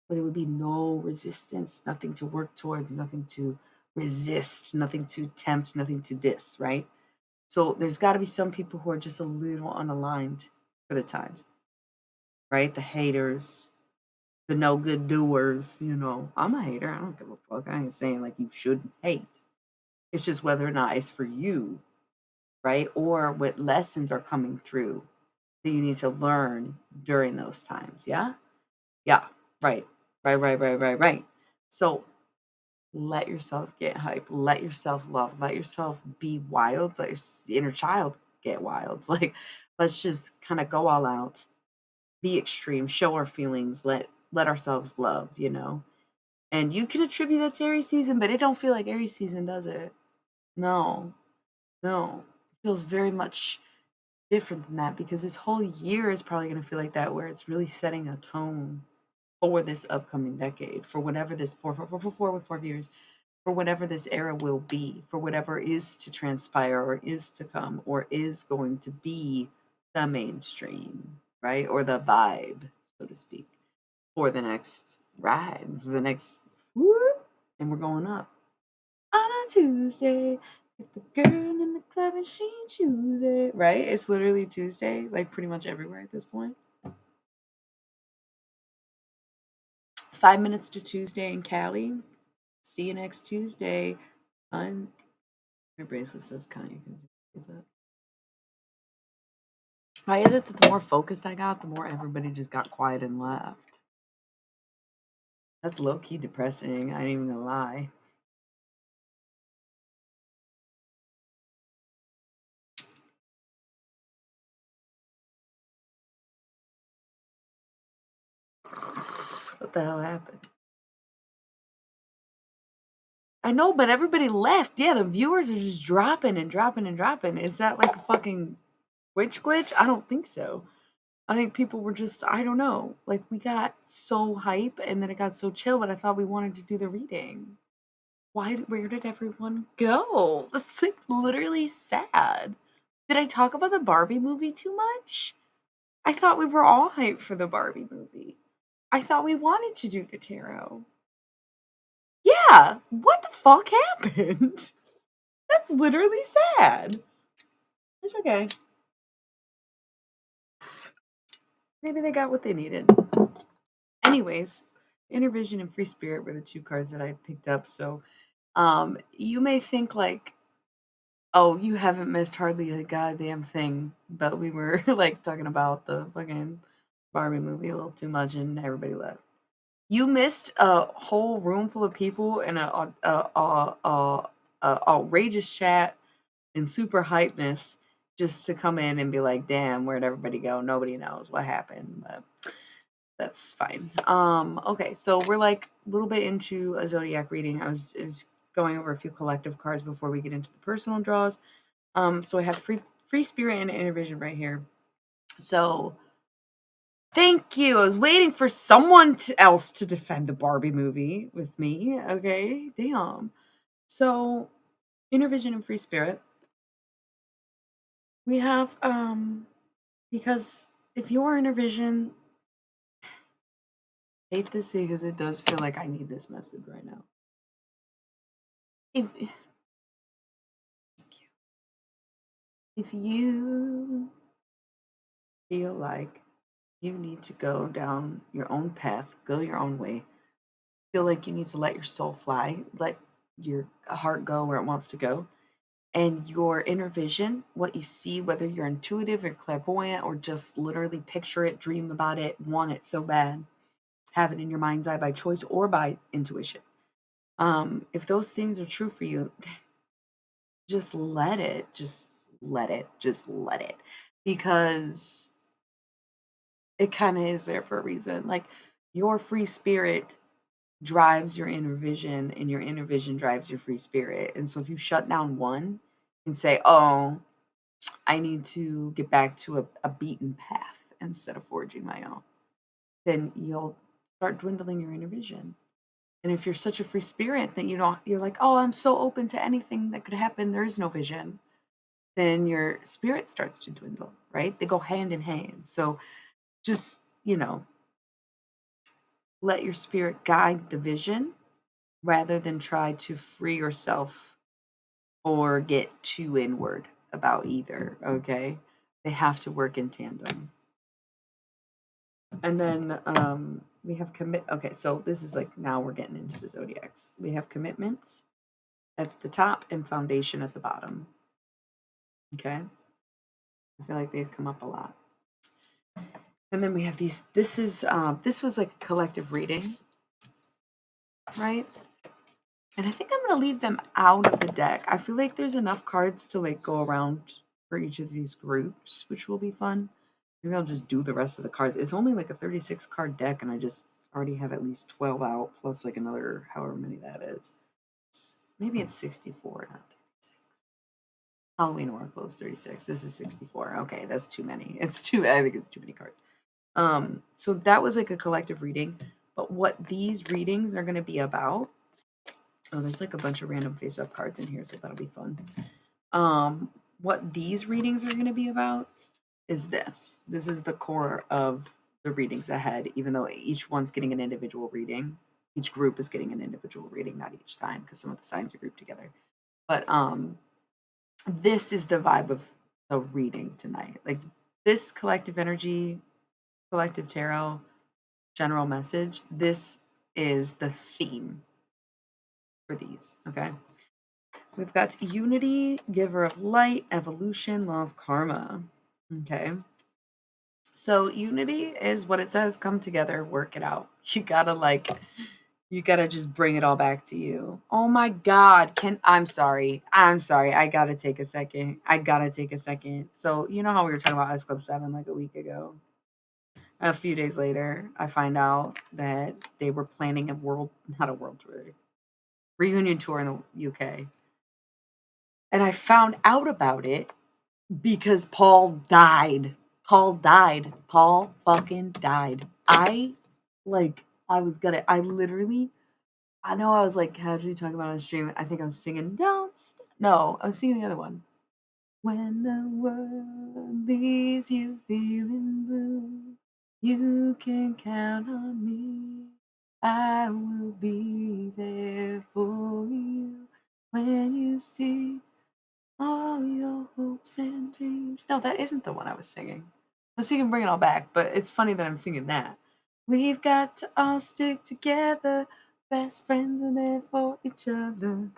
where there would be no resistance, nothing to work towards, nothing to resist, nothing to tempt, nothing to diss, right? So there's got to be some people who are just a little unaligned for the times, right? The haters, the no good doers, I'm a hater. I don't give a fuck. I ain't saying like you shouldn't hate. It's just whether or not it's for you, right? Or what lessons are coming through that you need to learn during those times. Yeah? Yeah. Right. Right. So let yourself get hype. Let yourself love. Let yourself be wild. Let your inner child get wild. Like, let's just kind of go all out, be extreme, show our feelings, let ourselves love. And you can attribute that to Aries season, but it don't feel like Aries season, does it? No, no. It feels very much different than that because this whole year is probably going to feel like that, where it's really setting a tone for this upcoming decade, for whatever this four with 4 years, for whatever this era will be, for whatever is to transpire or is to come or is going to be the mainstream, right? Or the vibe, so to speak, for the next ride, for the next whoop, and we're going up on a Tuesday. With the girl in the club and she choose it, right? It's literally Tuesday, like pretty much everywhere at this point. 5 minutes to Tuesday in Cali. See you next Tuesday. My bracelet says Kanye. Is that? Why is it that the more focused I got, the more everybody just got quiet and left? That's low key depressing. I ain't even gonna lie. What the hell happened? I know, but everybody left. Yeah, the viewers are just dropping and dropping and dropping. Is that like a fucking Twitch glitch? I don't think so. I think people were just, I don't know. Like, we got so hype and then it got so chill, but I thought we wanted to do the reading. Where did everyone go? That's like literally sad. Did I talk about the Barbie movie too much? I thought we were all hyped for the Barbie movie. I thought we wanted to do the tarot. Yeah, what the fuck happened? That's literally sad. It's okay. Maybe they got what they needed. Anyways, Intervision and Free Spirit were the two cards that I picked up. So, you may think like, oh, you haven't missed hardly a goddamn thing, but we were like talking about the fucking Barbie movie a little too much, and everybody left. You missed a whole room full of people in a outrageous chat and super hypeness just to come in and be like, "Damn, where'd everybody go? Nobody knows what happened." But that's fine. Okay, so we're like a little bit into a zodiac reading. I was going over a few collective cards before we get into the personal draws. So I have free spirit and intervision right here. So thank you. I was waiting for someone else to defend the Barbie movie with me. Okay, damn. So intervision and free spirit. We have because if you're intervision, hate this because it does feel like I need this message right now. If you feel like you need to go down your own path, go your own way, feel like you need to let your soul fly, let your heart go where it wants to go, and your inner vision, what you see, whether you're intuitive or clairvoyant or just literally picture it, dream about it, want it so bad, have it in your mind's eye by choice or by intuition. If those things are true for you, just let it. Just let it. Just let it. Because it kind of is there for a reason. Like your free spirit drives your inner vision, and your inner vision drives your free spirit. And so if you shut down one and say, oh, I need to get back to a beaten path instead of forging my own, then you'll start dwindling your inner vision. And if you're such a free spirit that you're like, oh, I'm so open to anything that could happen, there is no vision, then your spirit starts to dwindle, right? They go hand in hand. So just, let your spirit guide the vision rather than try to free yourself or get too inward about either, okay? They have to work in tandem. And then we have okay, so this is like now we're getting into the zodiacs. We have commitments at the top and foundation at the bottom. Okay? I feel like they've come up a lot. And then we have these, this was like a collective reading, right? And I think I'm gonna leave them out of the deck. I feel like there's enough cards to like go around for each of these groups, which will be fun. Maybe I'll just do the rest of the cards. It's only like a 36 card deck, and I just already have at least 12 out, plus like another however many that is. Maybe it's 64, not 36. Halloween Oracle is 36. This is 64. Okay, that's too many. I think it's too many cards. So that was like a collective reading. But what these readings are gonna be about. Oh, there's like a bunch of random face-up cards in here, so that'll be fun. What these readings are gonna be about is this. This is the core of the readings ahead, even though each one's getting an individual reading. Each group is getting an individual reading, not each sign, because some of the signs are grouped together. But this is the vibe of the reading tonight. Like this collective energy, collective tarot, general message, this is the theme for these, okay? We've got unity, giver of light, evolution, law of karma. Okay. So unity is what it says, come together, work it out. You gotta just bring it all back to you. Oh my God. I'm sorry. I'm sorry. I gotta take a second. So you know how we were talking about S Club 7 like a week ago? A few days later, I find out that they were planning not a world tour, reunion tour in the UK. And I found out about it because Paul died. Paul fucking died. I know I was like, how did you talk about on stream? I think I was singing, No, I was singing the other one. When the world leaves you feeling blue, you can count on me. I will be there for you when you see all your hopes and dreams. No, that isn't the one I was singing. I was singing Bring It All Back, but it's funny that I'm singing that. We've got to all stick together, best friends and there for each other.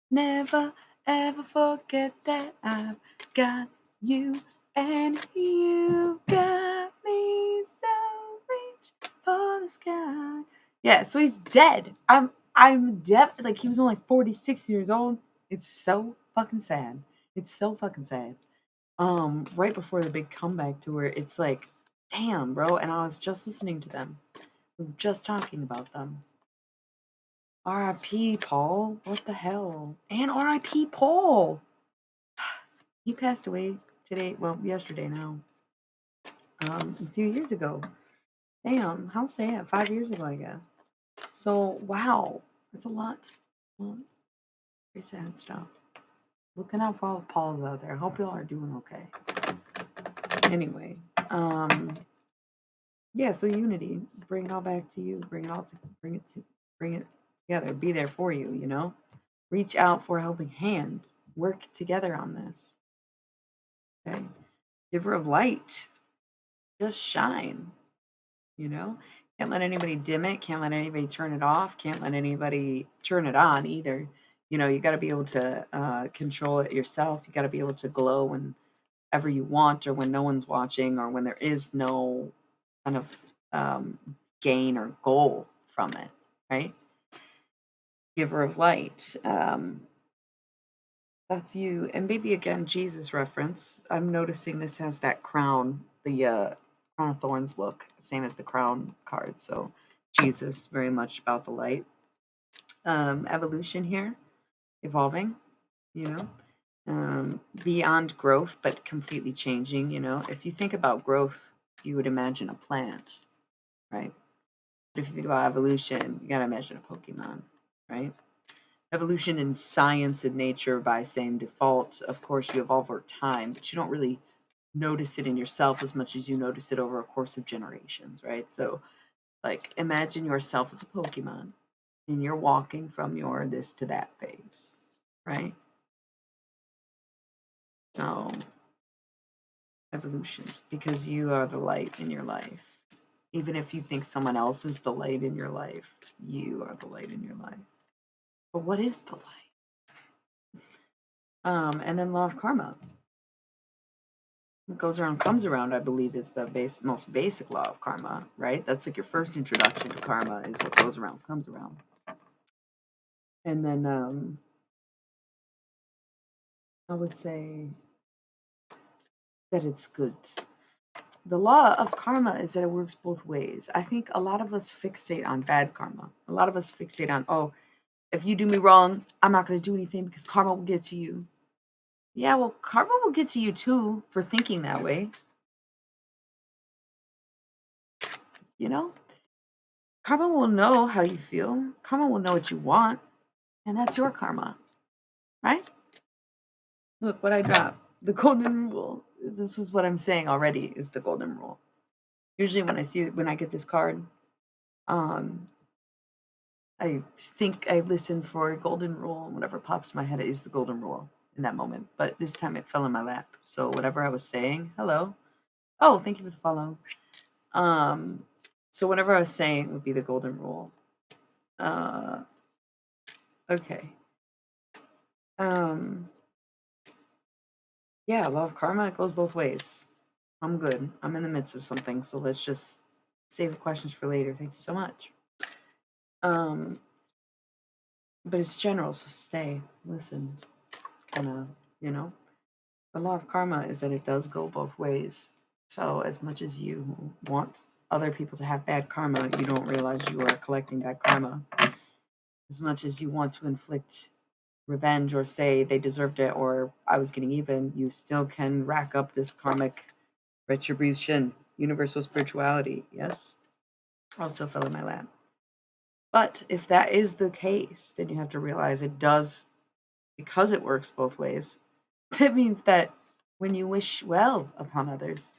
Never ever forget that I've got you and you got me, so reach for the sky. Yeah, so he's dead. I'm deaf. Like he was only 46 years old. It's so fucking sad. It's so fucking sad. Right before the big comeback tour, it's like, damn, bro. And I was just listening to them. We were just talking about them. R.I.P. Paul. What the hell? And R.I.P. Paul. He passed away today. Well, yesterday now. A few years ago. Damn, how sad. 5 years ago, I guess. So, wow. That's a lot. Well, very sad stuff. Looking out for all the Pauls out there. I hope y'all are doing okay. Anyway, yeah, so unity. Bring it all back to you. Bring it together. Be there for you, you know? Reach out for a helping hand. Work together on this. Okay. Giver of light. Just shine. You know? Can't let anybody dim it. Can't let anybody turn it off. Can't let anybody turn it on either. You know, you got to be able to control it yourself. You got to be able to glow whenever you want, or when no one's watching, or when there is no kind of gain or goal from it, right? Giver of light. That's you. And maybe again, Jesus reference. I'm noticing this has that crown, the crown of thorns look, same as the crown card. So Jesus, very much about the light. Evolution here, evolving, you know. Beyond growth, but completely changing, you know. If you think about growth, you would imagine a plant, right? But if you think about evolution, you gotta imagine a Pokemon, right? Evolution in science and nature by same default, of course, you evolve over time, but you don't really notice it in yourself as much as you notice it over a course of generations, right? So, like, imagine yourself as a Pokemon and you're walking from your this to that phase, right? So, evolution, because you are the light in your life. Even if you think someone else is the light in your life, you are the light in your life. But what is the light? And then law of karma. What goes around comes around, I believe, is the most basic law of karma, right? That's like your first introduction to karma, is what goes around comes around. And then I would say that it's good. The law of karma is that it works both ways. I think a lot of us fixate on bad karma. A lot of us fixate on, oh, if you do me wrong, I'm not going to do anything because karma will get to you. Yeah, well, karma will get to you too for thinking that way. You know? Karma will know how you feel. Karma will know what you want. And that's your karma. Right? Look what I dropped. The golden rule. This is what I'm saying already is the golden rule. Usually when I get this card, um, I think I listen for a golden rule, and whatever pops in my head is the golden rule in that moment. But this time it fell in my lap. So whatever I was saying, hello. Oh, thank you for the follow. So whatever I was saying would be the golden rule. Uh, okay. Um, yeah, law of karma, it goes both ways. I'm good. I'm in the midst of something, so let's just save the questions for later. Thank you so much. Um, but it's general, so stay, listen, kind of, you know. The law of karma is that it does go both ways. So as much as you want other people to have bad karma, you don't realize you are collecting bad karma. As much as you want to inflict revenge or say they deserved it or I was getting even, you still can rack up this karmic retribution, universal spirituality. Yes, also fell in my lap. But if that is the case, then you have to realize it does, because it works both ways. That means that when you wish well upon others,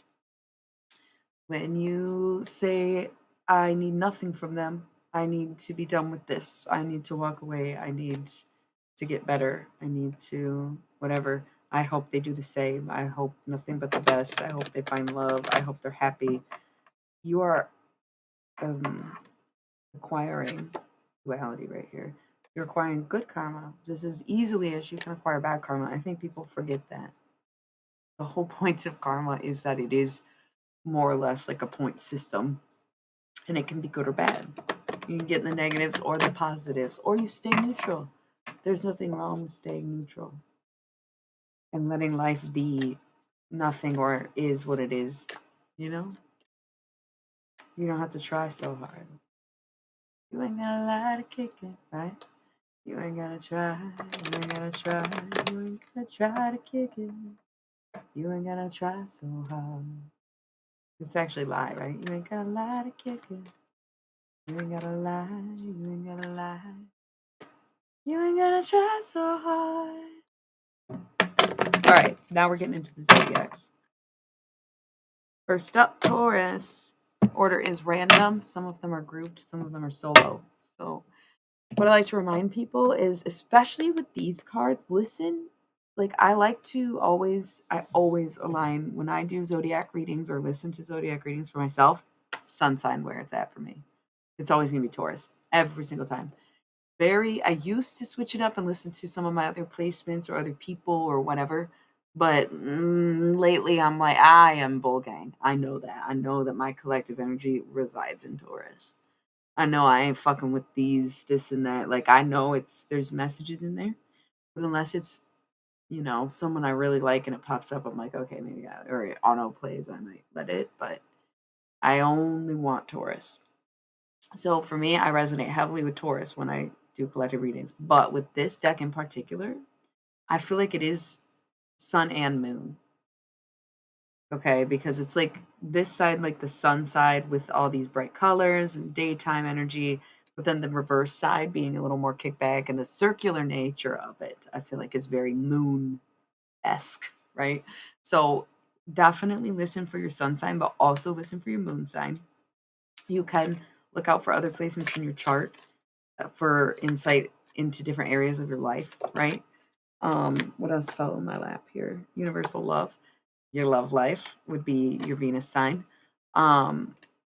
when you say, I need nothing from them, I need to be done with this, I need to walk away, I need to get better, I need to whatever. I hope they do the same. I hope nothing but the best. I hope they find love. I hope they're happy. You are um, acquiring duality right here. You're acquiring good karma just as easily as you can acquire bad karma. I think people forget that. The whole point of karma is that it is more or less like a point system and it can be good or bad. You can get the negatives or the positives, or you stay neutral. There's nothing wrong with staying neutral and letting life be nothing or is what it is. You know, you don't have to try so hard. You ain't got a lot to kick it, right? You ain't gotta try, you ain't gotta try, you ain't gotta try to kick it. You ain't gotta try so hard. It's actually lie, right? You ain't gotta lie to kick it. You ain't gotta lie, you ain't gotta lie. You ain't gotta try so hard. All right, now we're getting into the zodiacs. First up, Taurus. Order is random. Some of them are grouped, some of them are solo. So, what I like to remind people is, especially with these cards, listen. Like I always align when I do zodiac readings or listen to zodiac readings for myself. Sun sign where it's at for me. It's always gonna be Taurus every single time. I used to switch it up and listen to some of my other placements or other people or whatever. But lately, I'm like, I am bull gang. I know that. I know that my collective energy resides in Taurus. I know I ain't fucking with these, this and that. Like I know there's messages in there, but unless it's someone I really like and it pops up, I'm like, okay, maybe or it auto plays, I might let it. But I only want Taurus. So for me, I resonate heavily with Taurus when I do collective readings. But with this deck in particular, I feel like it is sun and moon. Okay, because it's like this side, like the sun side with all these bright colors and daytime energy, but then the reverse side being a little more kickback and the circular nature of it, I feel like is very moon esque, right? So definitely listen for your sun sign, but also listen for your moon sign. You can look out for other placements in your chart for insight into different areas of your life, right? What else fell in my lap here? Universal love. Your love life would be your Venus sign.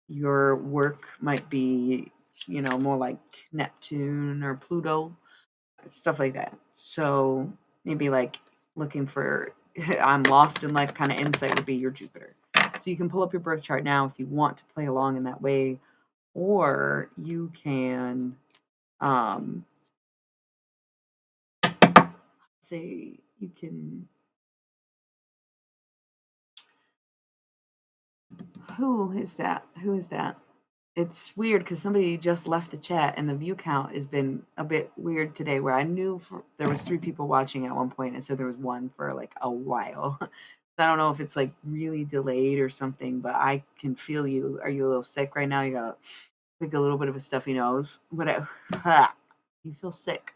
Your work might be, more like Neptune or Pluto, stuff like that. So maybe like looking for I'm lost in life kind of insight would be your Jupiter. So you can pull up your birth chart now if you want to play along in that way, or you can um say you can who is that? Who is that? It's weird because somebody just left the chat and the view count has been a bit weird today where I knew there was 3 people watching at one point and said there was 1 for like a while. So I don't know if it's like really delayed or something, but I can feel you. Are you a little sick right now? You got like a little bit of a stuffy nose. You feel sick.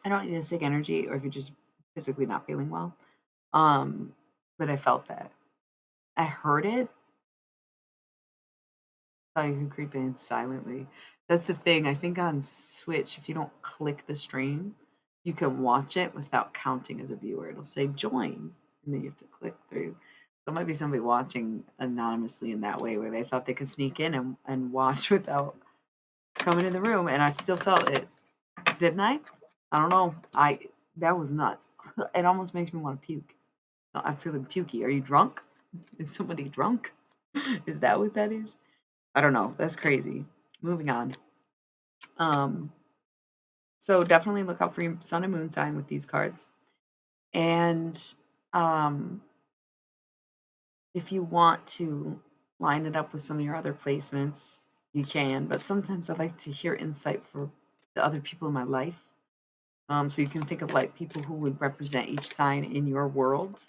I don't need a sick energy or if you're just physically not feeling well. But I felt that. I heard it. Oh, you can creep in silently. That's the thing. I think on Switch, if you don't click the stream, you can watch it without counting as a viewer. It'll say join, and then you have to click through. There might be somebody watching anonymously in that way where they thought they could sneak in and watch without coming in the room, and I still felt it. Didn't I? I don't know. That was nuts. It almost makes me want to puke. I'm feeling pukey. Are you drunk? Is somebody drunk? Is that what that is? I don't know. That's crazy. Moving on. Um, so definitely look out for your sun and moon sign with these cards. And um, if you want to line it up with some of your other placements, you can. But sometimes I like to hear insight for the other people in my life. So you can think of like people who would represent each sign in your world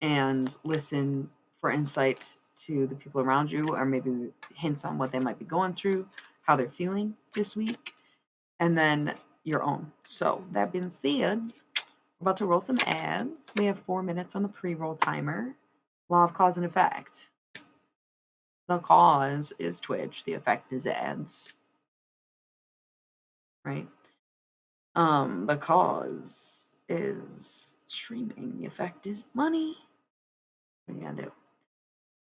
and listen for insight to the people around you, or maybe hints on what they might be going through, how they're feeling this week, and then your own. So, that being said, we're about to roll some ads. We have 4 minutes on the pre roll timer. Law of cause and effect. The cause is Twitch, the effect is ads, right? The cause is streaming, the effect is money. What are you gonna do?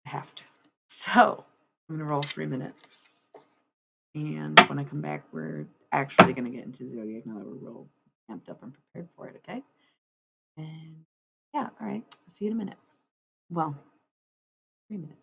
I have to. So, I'm gonna roll 3 minutes. And when I come back, we're actually gonna get into Zodiac now that we're real amped up and prepared for it, okay? And yeah, all right. I'll see you in a minute. Well, 3 minutes.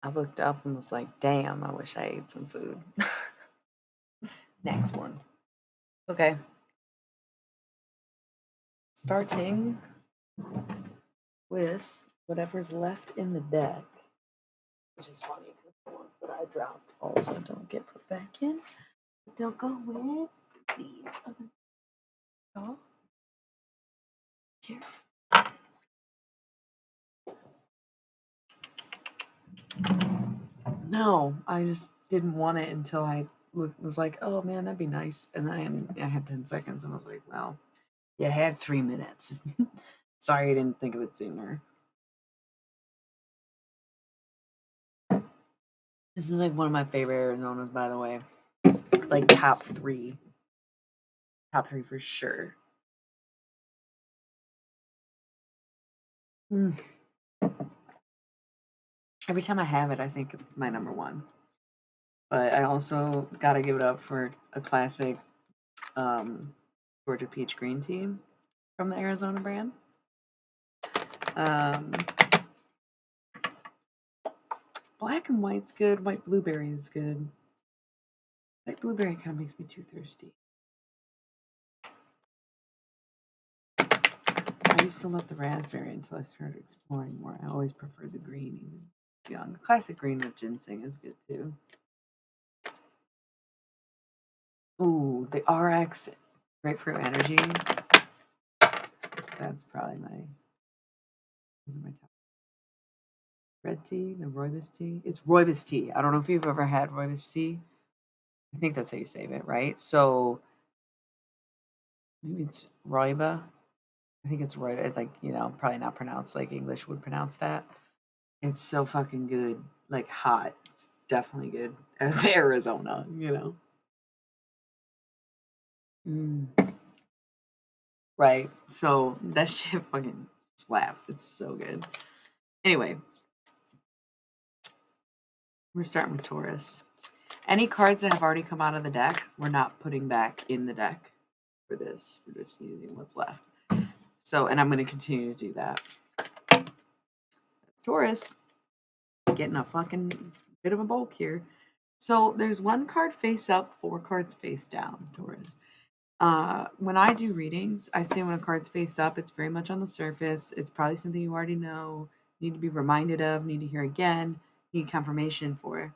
I looked up and was like, damn, I wish I ate some food. Next one. Okay. Starting with whatever's left in the deck, which is funny because the ones that I dropped also don't get put back in. But they'll go with these other stuff here. No, I just didn't want it until I was like, oh man, that'd be nice. And then I had 10 seconds and I was like, well, you had 3 minutes. Sorry I didn't think of it sooner. This is like one of my favorite Arizonas, by the way. Like top three. Top three for sure. Mm. Every time I have it, I think it's my number one. But I also got to give it up for a classic Georgia peach green tea from the Arizona brand. Black and white's good. White blueberry is good. White blueberry kind of makes me too thirsty. I used to love the raspberry until I started exploring more. I always preferred the green, even young. The classic green with ginseng is good too. Ooh, the RX grapefruit energy. That's probably my. Those are my top. Red tea, the rooibos tea. It's rooibos tea. I don't know if you've ever had rooibos tea. I think that's how you say it, right? So maybe it's rooibos. I think it's rooibos. Like probably not pronounced like English would pronounce that. It's so fucking good. Like hot. It's definitely good as Arizona. Mm. Right. So that shit fucking slaps. It's so good. Anyway, we're starting with Taurus. Any cards that have already come out of the deck, we're not putting back in the deck for this. We're just using what's left. So, and I'm going to continue to do that. That's Taurus. Getting a fucking bit of a bulk here. So there's one card face up, 4 cards face down, Taurus. When I do readings, I say when a card's face up, it's very much on the surface. It's probably something you already know, need to be reminded of, need to hear again, need confirmation for.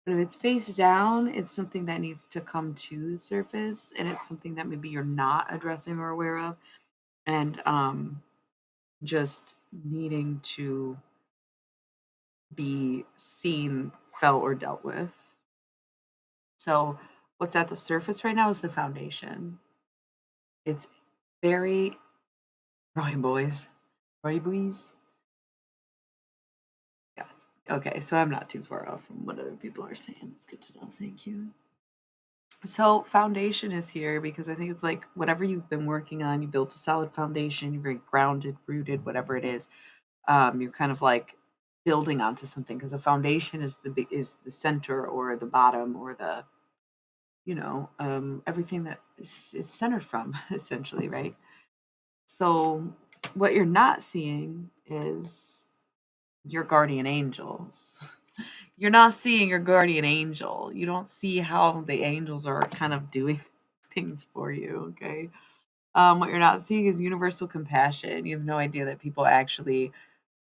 But if it's face down, it's something that needs to come to the surface, and it's something that maybe you're not addressing or aware of, and just needing to be seen, felt, or dealt with. So, what's at the surface right now is the foundation. It's very Roy boys. Roy boys. Yeah. Okay, so I'm not too far off from what other people are saying. That's good to know. Thank you. So foundation is here because I think it's like whatever you've been working on, you built a solid foundation, you're very grounded, rooted, whatever it is. You're kind of like building onto something because a foundation is the center or the bottom or the everything that it's centered from essentially, right? So what you're not seeing is your guardian angels. You're not seeing your guardian angel. You don't see how the angels are kind of doing things for you, okay? What you're not seeing is universal compassion. You have no idea that people actually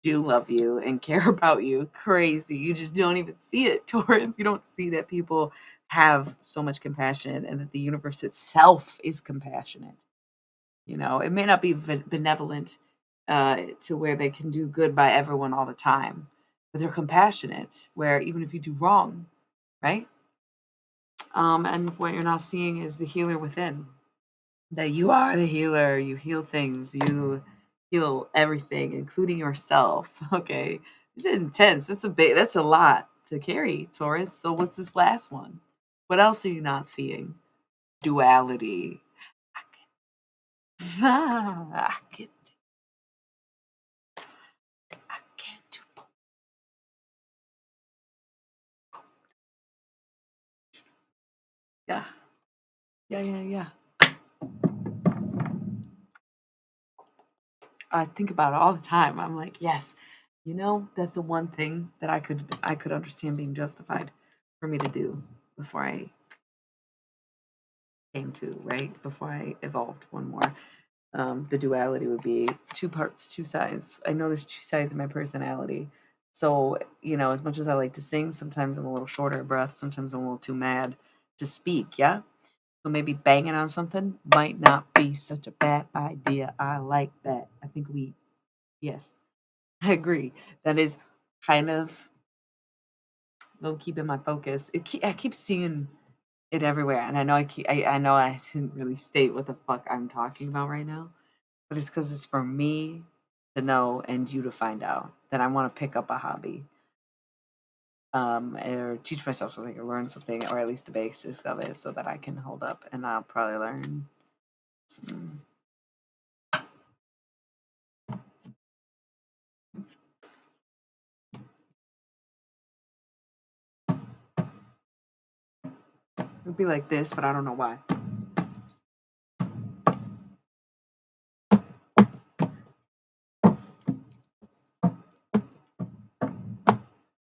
do love you and care about you. Crazy. You just don't even see it, Taurus. You don't see that people have so much compassion and that the universe itself is compassionate. It may not be benevolent to where they can do good by everyone all the time, but they're compassionate where even if you do wrong, right? And what you're not seeing is the healer within. That you are the healer. You heal things. You heal everything, including yourself. Okay, it's intense. That's a lot to carry, Taurus. So what's this last one? What else are you not seeing? Duality. I can I can't do both. Yeah. Yeah, yeah, yeah. I think about it all the time. I'm like, yes, You know, that's the one thing that I could understand being justified for me to do before I came to, right? Before I evolved one more. The duality would be two parts, two sides. I know there's two sides of my personality. So, as much as I like to sing, sometimes I'm a little shorter of breath, sometimes I'm a little too mad to speak, yeah? So maybe banging on something might not be such a bad idea. I like that. Yes, I agree. That is kind of will keep in my focus. I keep seeing it everywhere, and I know I didn't really state what the fuck I'm talking about right now, but it's because it's for me to know and you to find out that I want to pick up a hobby, or teach myself something, or learn something, or at least the basis of it, so that I can hold up, and I'll probably learn some. It would be like this, but I don't know why.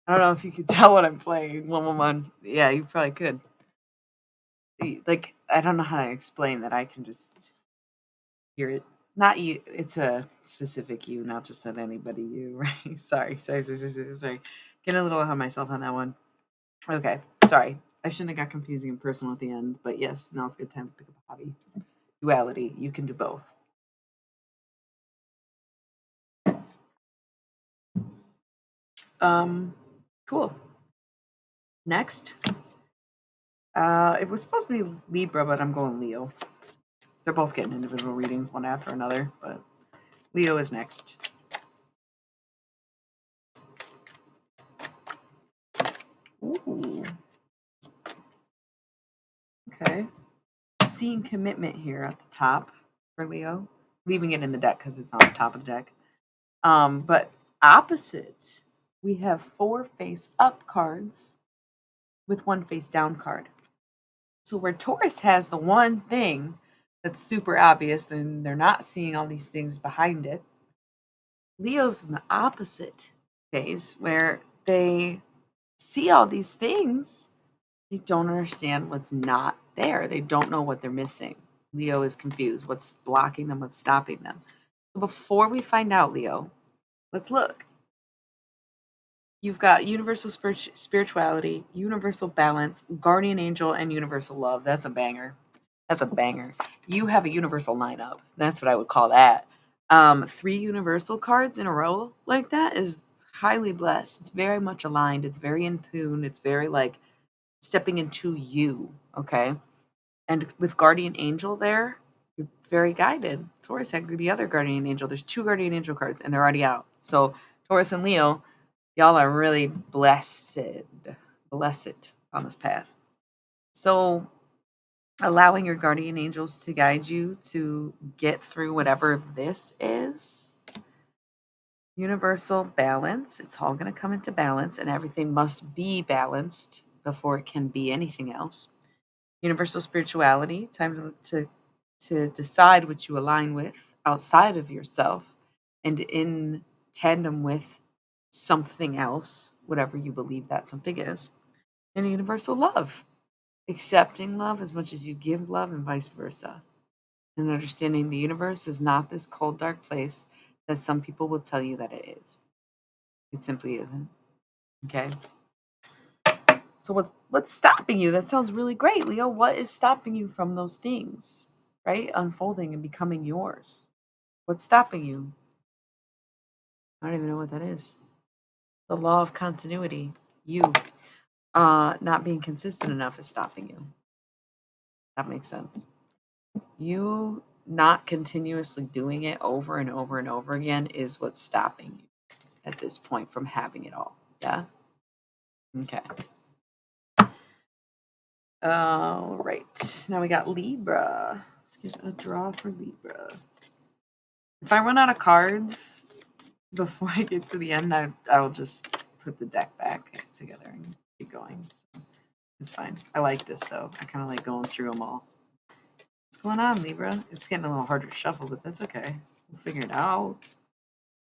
I don't know if you can tell what I'm playing. 111. Yeah, you probably could. Like, I don't know how to explain that. I can just hear it. Not you. It's a specific you, not just at anybody you. Right? Sorry. Getting a little ahead of myself on that one. Okay, sorry. I shouldn't have got confusing and personal at the end, but yes, now's a good time to pick up a hobby. Duality. You can do both. Um, cool. Next, it was supposed to be Libra, but I'm going Leo. They're both getting individual readings, one after another, but Leo is next. Ooh. Okay. Seeing commitment here at the top for Leo. Leaving it in the deck because it's on the top of the deck. But opposite, we have 4 face up cards with 1 face down card. So where Taurus has the one thing that's super obvious, and they're not seeing all these things behind it. Leo's in the opposite phase where they see all these things, they don't understand what's not there. They don't know what they're missing. Leo is confused. What's blocking them? What's stopping them? So before we find out, Leo, let's look. You've got universal spirituality, universal balance, guardian angel, and universal love. That's a banger. That's a banger. You have a universal lineup. That's what I would call that. 3 universal cards in a row like that is highly blessed. It's very much aligned. It's very in tune. It's very like stepping into you. Okay. And with guardian angel there, you're very guided. Taurus had the other guardian angel. There's 2 guardian angel cards, and they're already out. So Taurus and Leo, y'all are really blessed on this path. So allowing your guardian angels to guide you to get through whatever this is. Universal balance. It's all going to come into balance, and everything must be balanced before it can be anything else. Universal spirituality. Time to decide what you align with outside of yourself and in tandem with something else, whatever you believe that something is. And universal love. Accepting love as much as you give love, and vice versa. And understanding the universe is not this cold, dark place that some people will tell you that it is. It simply isn't. Okay. So what's stopping you? That sounds really great, Leo. What is stopping you from those things, right? Unfolding and becoming yours. What's stopping you? I don't even know what that is. The law of continuity. You not being consistent enough is stopping you. That makes sense. You not continuously doing it over and over and over again is what's stopping you at this point from having it all. Yeah? Okay. All right. Now we got Libra. Let's get a draw for Libra. If I run out of cards before I get to the end, I'll just put the deck back together and keep going. So it's fine. I like this, though. I kind of like going through them all. What's going on, Libra? It's getting a little harder to shuffle, but that's okay. We'll figure it out.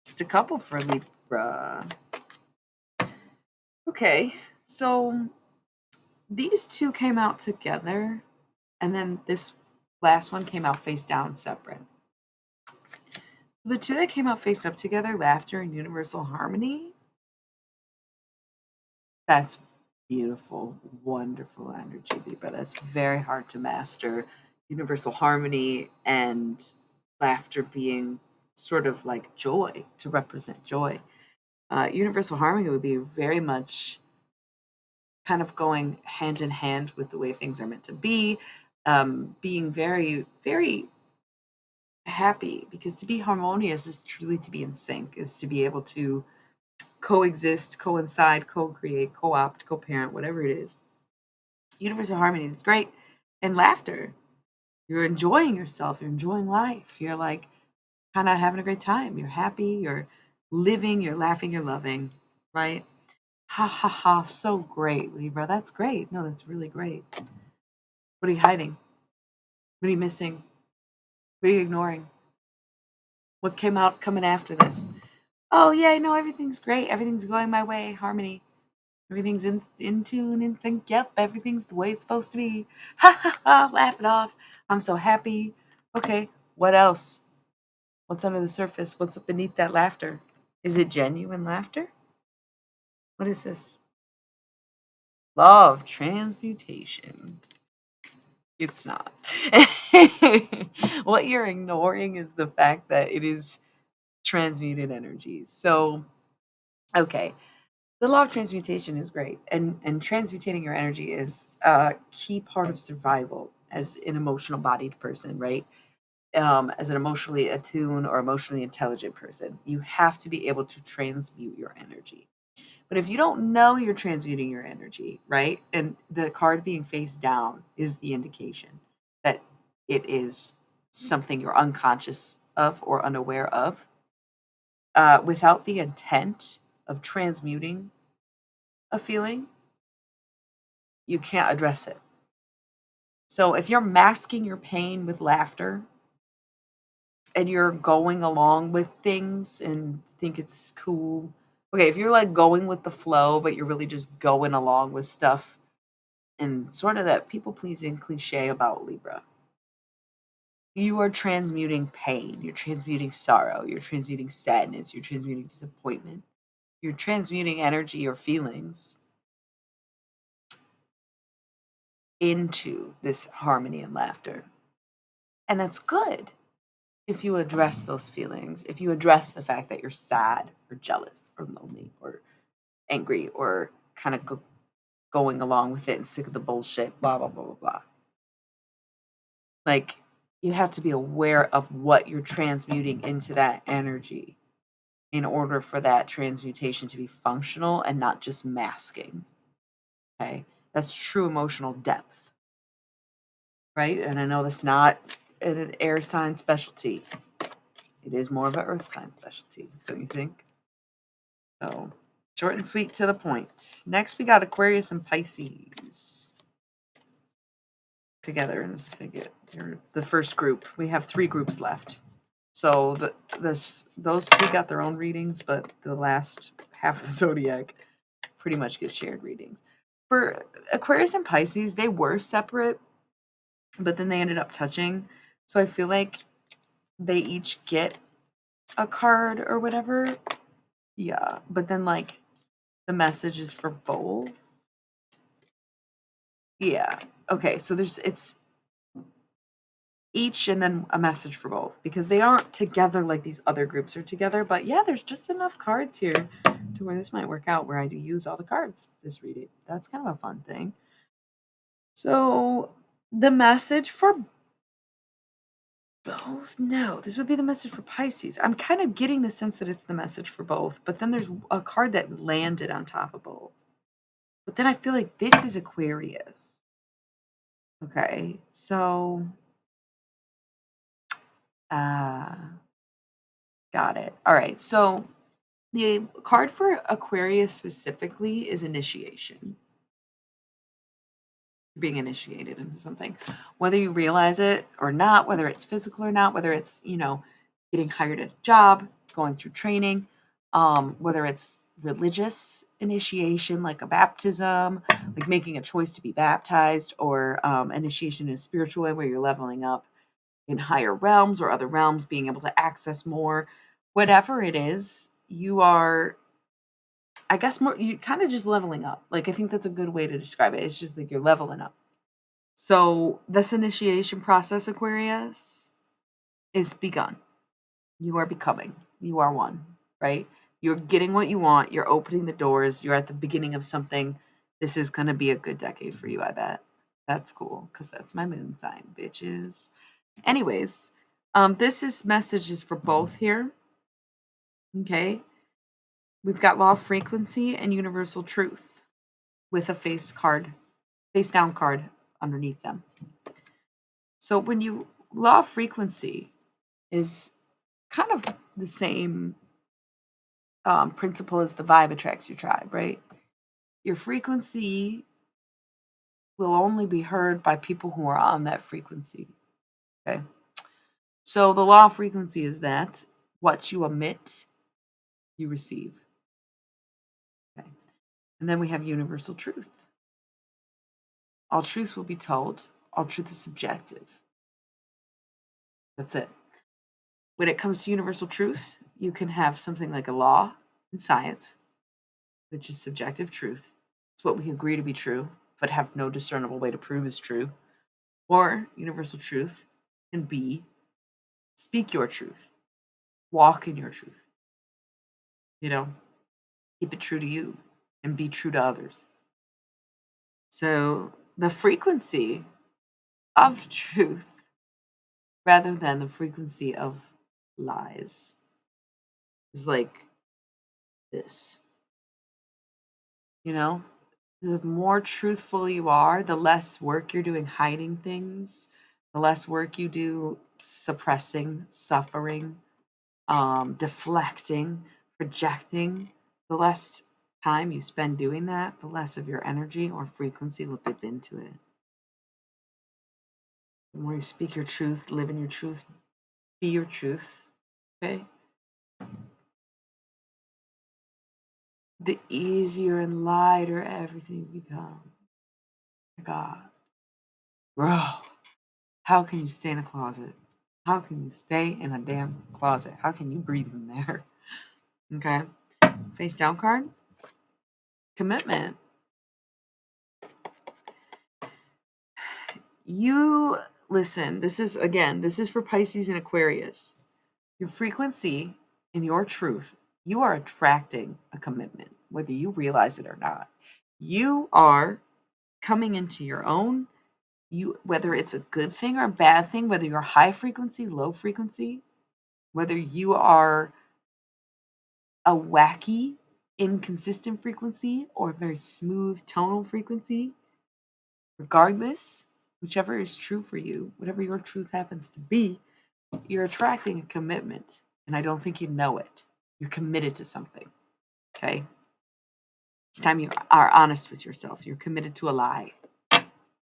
Just a couple for Libra. Okay, so these two came out together, and then this last one came out face down separate. The two that came out face up together, laughter and universal harmony, that's beautiful, wonderful energy, Libra. That's very hard to master. Universal harmony and laughter being sort of like joy, to represent joy. Universal harmony would be very much kind of going hand in hand with the way things are meant to be, being very, very happy, because to be harmonious is truly to be in sync, is to be able to coexist, coincide, co-create, co-opt, co-parent, whatever it is. Universal harmony is great. And laughter, you're enjoying yourself, you're enjoying life, you're like kind of having a great time, you're happy, you're living, you're laughing, you're loving, right? Ha ha ha, so great, Libra. That's great. No, that's really great. What are you hiding? What are you missing? What are you ignoring? What came out coming after this? Oh yeah, no, everything's great. Everything's going my way. Harmony. Everything's in tune, in sync. Yep, everything's the way it's supposed to be. Ha ha ha, laugh it off. I'm so happy. Okay, what else? What's under the surface? What's beneath that laughter? Is it genuine laughter? What is this? Law of transmutation. It's not. What you're ignoring is the fact that it is transmuted energies. So, okay, the law of transmutation is great, and transmutating your energy is a key part of survival as an emotional bodied person, right? As an emotionally attuned or emotionally intelligent person, you have to be able to transmute your energy. But if you don't know you're transmuting your energy, right, and the card being face down is the indication that it is something you're unconscious of or unaware of, without the intent of transmuting a feeling, you can't address it. So if you're masking your pain with laughter and you're going along with things and think it's cool, okay, if you're like going with the flow, but you're really just going along with stuff and sort of that people pleasing cliche about Libra, you are transmuting pain, you're transmuting sorrow, you're transmuting sadness, you're transmuting disappointment, you're transmuting energy or feelings into this harmony and laughter. And that's good if you address those feelings, if you address the fact that you're sad or jealous or lonely or angry or kind of going along with it and sick of the bullshit, blah, blah, blah, blah, blah. Like, you have to be aware of what you're transmuting into that energy in order for that transmutation to be functional and not just masking. Okay. That's true emotional depth, right? And I know that's not an air sign specialty. It is more of an earth sign specialty, don't you think? So, short and sweet to the point. Next, we got Aquarius and Pisces together, and this is they're the first group. We have 3 groups left. So those 3 got their own readings, but the last half of the zodiac pretty much get shared readings. For Aquarius and Pisces, they were separate, but then they ended up touching. So I feel like they each get a card or whatever. Yeah, but then like the message is for both. Yeah. Okay, so it's each and then a message for both, because they aren't together like these other groups are together. But yeah, there's just enough cards here to where this might work out where I do use all the cards this reading. That's kind of a fun thing. So the message for both, no, this would be the message for Pisces. I'm kind of getting the sense that it's the message for both, but then there's a card that landed on top of both. But then I feel like this is Aquarius. Okay, so uh got it. All right, so the card for Aquarius specifically is initiation. Being initiated into something, whether you realize it or not, whether it's physical or not, whether it's, getting hired at a job, going through training, whether it's religious initiation, like a baptism, like making a choice to be baptized, or initiation in a spiritual way where you're leveling up in higher realms or other realms, being able to access more, whatever it is, you are, I guess, more, you kind of just leveling up. Like, I think that's a good way to describe it. It's just like you're leveling up. So, this initiation process, Aquarius, is begun. You are becoming. You are one, right? You're getting what you want. You're opening the doors. You're at the beginning of something. This is going to be a good decade for you, I bet. That's cool because that's my moon sign, bitches. Anyways, this is messages for both here. Okay. We've got law of frequency and universal truth with a face down card underneath them. So when you law of frequency is kind of the same principle as the vibe attracts your tribe, right? Your frequency will only be heard by people who are on that frequency. Okay. So the law of frequency is that what you emit, you receive. Okay. And then we have universal truth. All truth will be told. All truth is subjective. That's it. When it comes to universal truth, you can have something like a law in science, which is subjective truth. It's what we agree to be true, but have no discernible way to prove is true. Or universal truth can be speak your truth, walk in your truth. You know, keep it true to you and be true to others. So the frequency of truth rather than the frequency of lies is like this. You know, the more truthful you are, the less work you're doing hiding things, the less work you do suppressing, suffering, deflecting, projecting. The less time you spend doing that, the less of your energy or frequency will dip into it. The more you speak your truth, live in your truth, be your truth, okay? The easier and lighter everything becomes. My God. Bro, how can you stay in a closet? How can you stay in a damn closet? How can you breathe in there? Okay. Face down card. Commitment. You listen, this is for Pisces and Aquarius. Your frequency and your truth, you are attracting a commitment, whether you realize it or not. You are coming into your own, you whether it's a good thing or a bad thing, whether you're high frequency, low frequency, whether you are a wacky, inconsistent frequency or a very smooth tonal frequency, regardless, whichever is true for you, whatever your truth happens to be, you're attracting a commitment. And I don't think you know it. You're committed to something. Okay? It's time you are honest with yourself. You're committed to a lie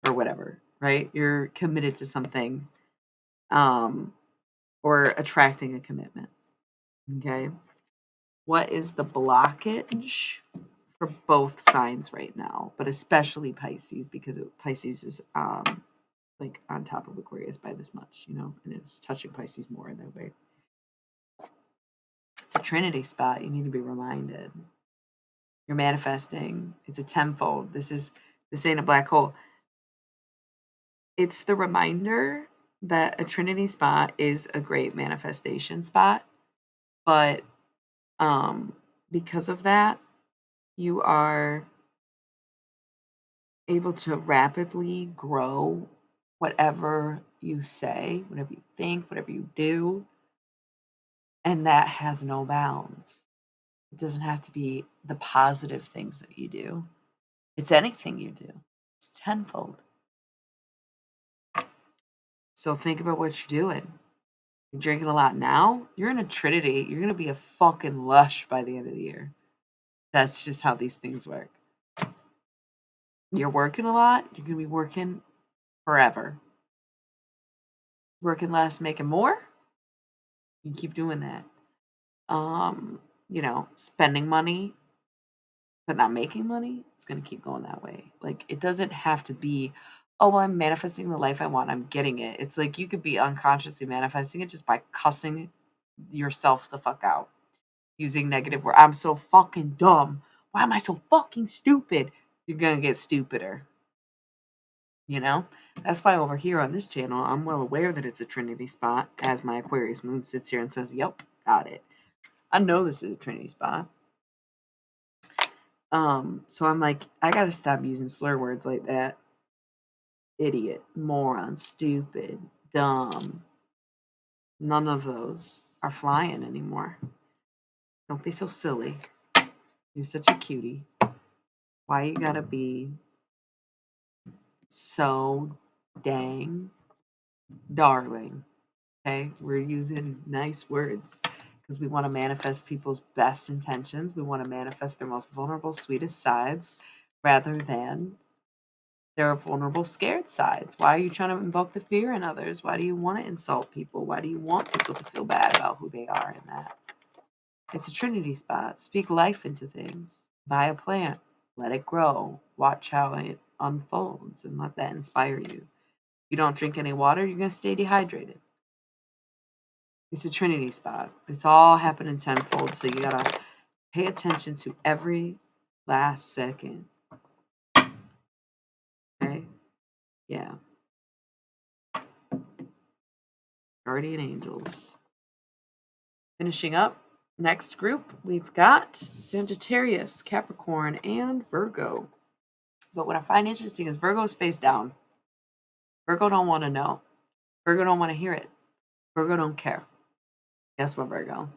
or whatever, right? You're committed to something or attracting a commitment. Okay? What is the blockage for both signs right now, but especially Pisces because Pisces is like on top of Aquarius by this much, and it's touching Pisces more in that way. It's a Trinity spot. You need to be reminded. You're manifesting. It's a tenfold. This ain't a black hole. It's the reminder that a Trinity spot is a great manifestation spot, but because of that, you are able to rapidly grow whatever you say, whatever you think, whatever you do, and that has no bounds. It doesn't have to be the positive things that you do. It's anything you do. It's tenfold. So think about what you're doing. You're drinking a lot now. You're in a Trinity. You're gonna be a fucking lush by the end of the year. That's just how these things work. You're working a lot. You're gonna be working forever. Working less, making more. You keep doing that. spending money but not making money, it's going to keep going that way. Like, it doesn't have to be, oh, well, I'm manifesting the life I want, I'm getting it. It's like you could be unconsciously manifesting it just by cussing yourself the fuck out, using negative word. I'm so fucking dumb. Why am I so fucking stupid? You're going to get stupider. You know? That's why over here on this channel, I'm well aware that it's a Trinity spot, as my Aquarius moon sits here and says, yep, got it. I know this is a Trinity spot. So I'm like, I gotta stop using slur words like that. Idiot, moron, stupid, dumb. None of those are flying anymore. Don't be so silly. You're such a cutie. Why you gotta be so dang darling? Okay, we're using nice words because we want to manifest people's best intentions. We want to manifest their most vulnerable, sweetest sides rather than their vulnerable, scared sides. Why are you trying to invoke the fear in others? Why do you want to insult people? Why do you want people to feel bad about who they are in that? It's a Trinity spot. Speak life into things. Buy a plant. Let it grow. Watch how it unfolds and let that inspire you. If you don't drink any water, you're going to stay dehydrated. It's a Trinity spot. It's all happening tenfold, so you gotta pay attention to every last second. Okay? Yeah. Guardian angels. Finishing up, next group, we've got Sagittarius, Capricorn, and Virgo. But what I find interesting is Virgo's face down. Virgo don't want to know. Virgo don't want to hear it. Virgo don't care. Guess what, Virgo?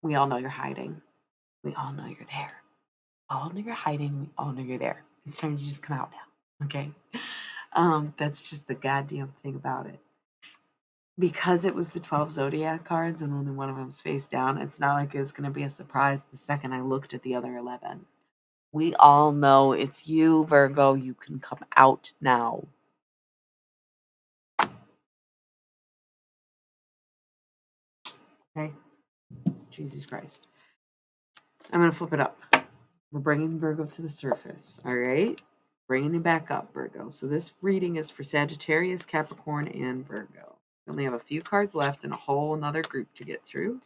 We all know you're hiding. We all know you're there. All know you're hiding. We all know you're there. It's time to just come out now. Okay? That's just the goddamn thing about it. Because it was the 12 zodiac cards and only one of them's face down, it's not like it's going to be a surprise the second I looked at the other 11. We all know it's you, Virgo. You can come out now. Okay? Jesus Christ. I'm going to flip it up. We're bringing Virgo to the surface. All right? Bringing it back up, Virgo. So this reading is for Sagittarius, Capricorn, and Virgo. We only have a few cards left and a whole another group to get through.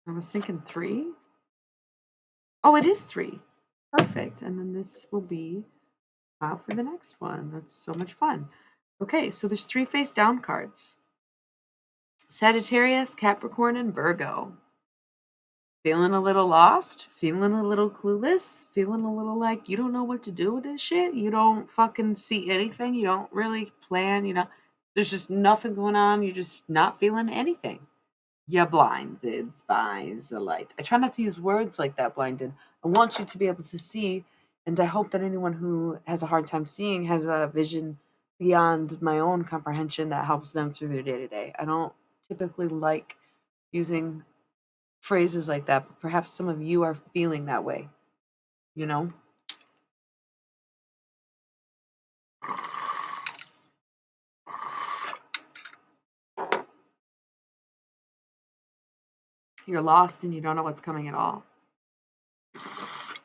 I was thinking 3. Oh, it is 3. Perfect. And then this will be out for the next one. That's so much fun. Okay, so there's 3 face down cards. Sagittarius, Capricorn, and Virgo. Feeling a little lost? Feeling a little clueless? Feeling a little like you don't know what to do with this shit? You don't fucking see anything? You don't really plan? There's just nothing going on. You're just not feeling anything. You're blinded by the light. I try not to use words like that, blinded. I want you to be able to see, and I hope that anyone who has a hard time seeing has a vision beyond my own comprehension that helps them through their day to day. I don't typically like using phrases like that, but perhaps some of you are feeling that way, you know? You're lost and you don't know what's coming at all.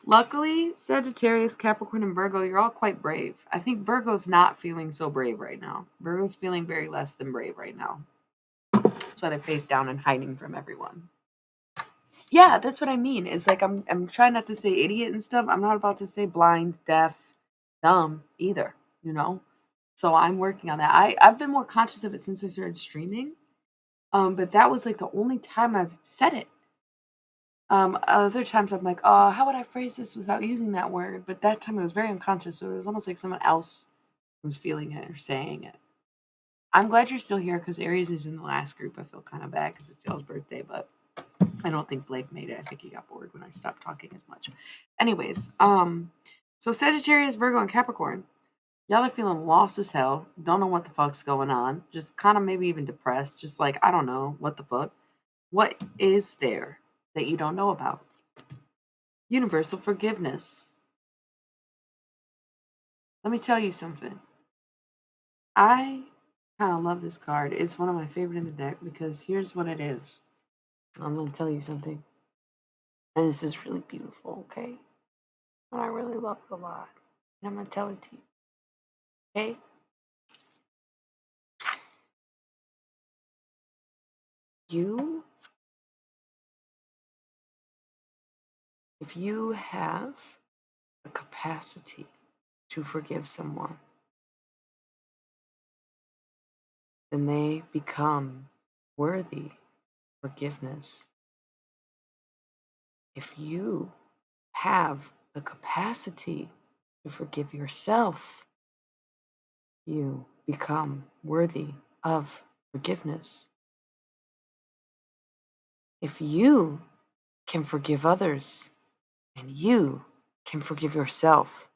Luckily, Sagittarius, Capricorn, and Virgo, you're all quite brave. I think Virgo's not feeling so brave right now. Virgo's feeling very less than brave right now. That's why they're face down and hiding from everyone. Yeah, that's what I mean. It's like I'm trying not to say idiot and stuff. I'm not about to say blind, deaf, dumb either, you know? So I'm working on that. I've been more conscious of it since I started streaming. But that was like the only time I've said it. Other times I'm like, oh, how would I phrase this without using that word? But that time I was very unconscious, so it was almost like someone else was feeling it or saying it. I'm glad you're still here because Aries is in the last group. I feel kind of bad because it's y'all's birthday, but I don't think Blake made it. I think he got bored when I stopped talking as much. Anyways, so Sagittarius, Virgo, and Capricorn. Y'all are feeling lost as hell. Don't know what the fuck's going on. Just kind of maybe even depressed. Just like, I don't know. What the fuck? What is there that you don't know about? Universal forgiveness. Let me tell you something. I kind of love this card. It's one of my favorite in the deck because here's what it is. I'm going to tell you something. And this is really beautiful, okay? And I really love it a lot. And I'm going to tell it to you, okay? You, if you have the capacity to forgive someone, then they become worthy of forgiveness. If you have the capacity to forgive yourself, you become worthy of forgiveness. If you can forgive others and you can forgive yourself,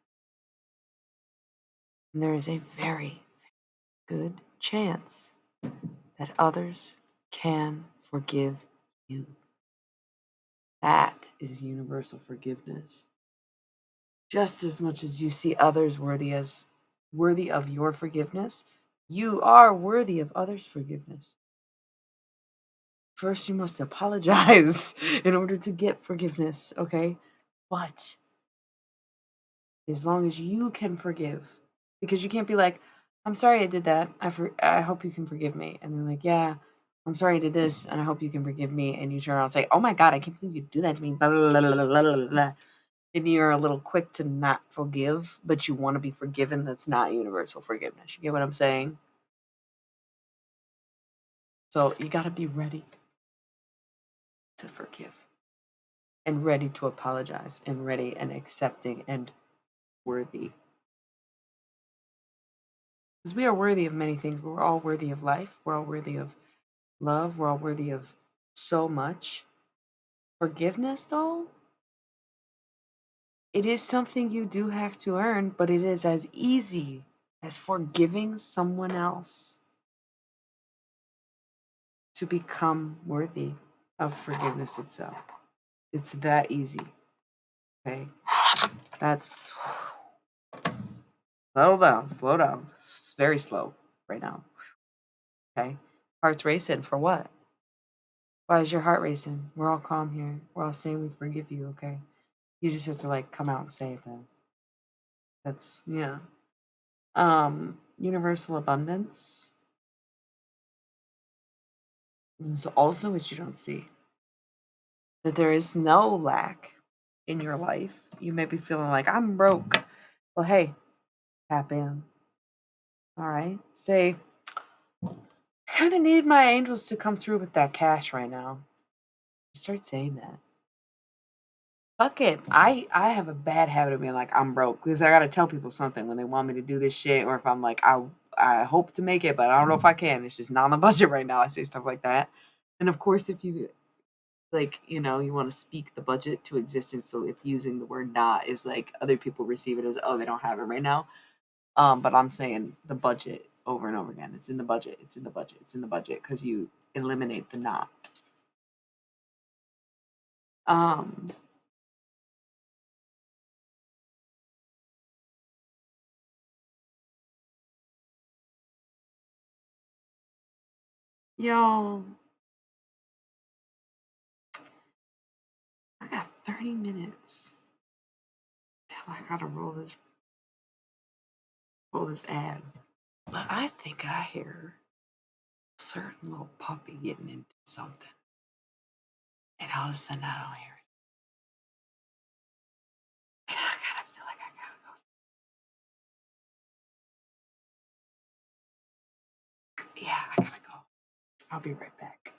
then there is a very good chance that others can forgive you. That is universal forgiveness. Just as much as you see others worthy of your forgiveness, you are worthy of others' forgiveness. First, you must apologize in order to get forgiveness, okay? But as long as you can forgive, because you can't be like, I'm sorry I did that. I hope you can forgive me. And then, like, yeah, I'm sorry I did this, and I hope you can forgive me. And you turn around and say, oh my God, I can't believe you do that to me. Blah, blah, blah, blah, blah, blah, blah. And you're a little quick to not forgive, but you want to be forgiven. That's not universal forgiveness. You get what I'm saying? So you got to be ready to forgive and ready to apologize and ready and accepting and worthy. Because we are worthy of many things. We're all worthy of life. We're all worthy of love. We're all worthy of so much. Forgiveness, though, it is something you do have to earn, but it is as easy as forgiving someone else to become worthy of forgiveness itself. It's that easy. Okay. That's Settle down, slow down. It's very slow right now. Okay. Heart's racing for what? Why is your heart racing? We're all calm here. We're all saying we forgive you, okay? You just have to like come out and say it then. That's yeah. Universal abundance is also what you don't see. That there is no lack in your life. You may be feeling like I'm broke. Well, hey, tap in. All right. Say, I kind of need my angels to come through with that cash right now. Start saying that. Fuck it. I have a bad habit of being like I'm broke because I gotta tell people something when they want me to do this shit, or if I'm like I hope to make it, but I don't know if I can. It's just not on the budget right now. I say stuff like that, and of course, if you like, you want to speak the budget to existence. So if using the word "not" is like other people receive it as oh they don't have it right now. But I'm saying the budget over and over again. It's in the budget. It's in the budget. It's in the budget because you eliminate the not. Um, y'all, I got 30 minutes. I gotta roll this ad. But I think I hear a certain little puppy getting into something. And all of a sudden I don't hear it. And I kinda feel like I gotta go. Yeah, I gotta go. I'll be right back.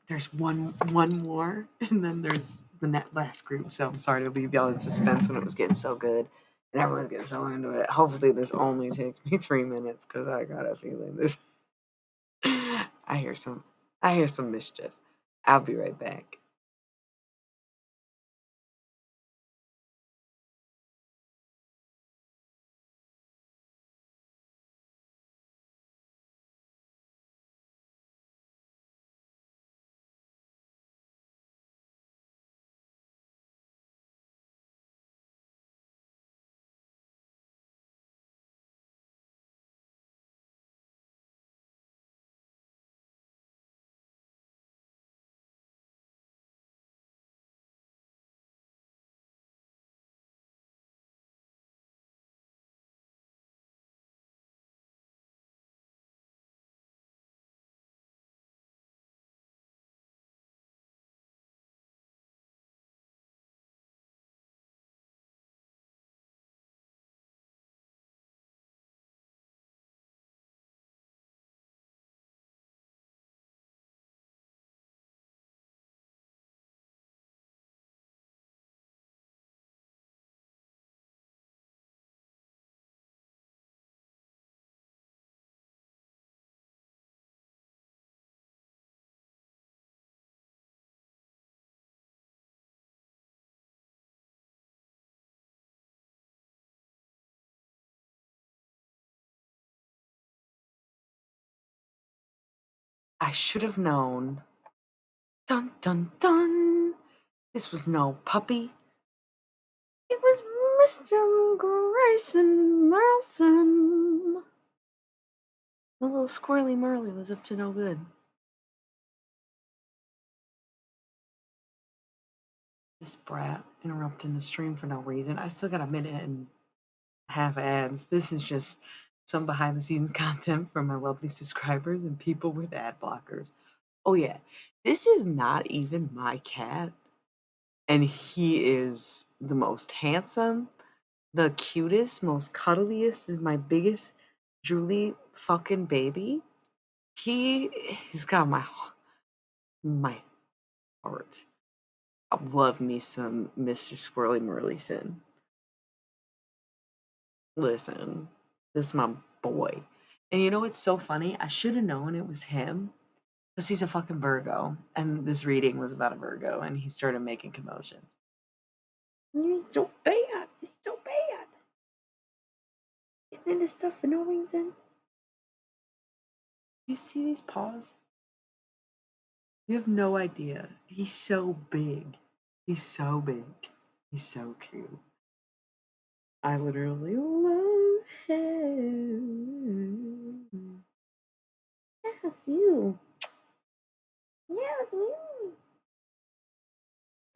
There's one more, and then there's the last group. So I'm sorry to leave y'all in suspense when it was getting so good. And everyone's getting so into it. Hopefully this only takes me 3 minutes because I got a feeling this I hear some mischief. I'll be right back. I should have known. Dun dun dun. This was no puppy. It was Mr. Grayson Merlson. The little squirrely Merly was up to no good. This brat interrupting the stream for no reason. I still got a minute and a half ads. This is just some behind the scenes content from my lovely subscribers and people with ad blockers. Oh, yeah. This is not even my cat. And he is the most handsome, the cutest, most cuddliest, is my biggest Julie fucking baby. He's got my heart. I love me some Mr. Squirrely Merlison. Listen, this is my boy. And you know what's so funny? I should have known it was him because he's a fucking Virgo. And this reading was about a Virgo and he started making commotions. You're so bad. You're so bad. Getting into stuff for no reason. You see these paws? You have no idea. He's so big. He's so big. He's so cute. I literally love him. Yes, you. Yes, you.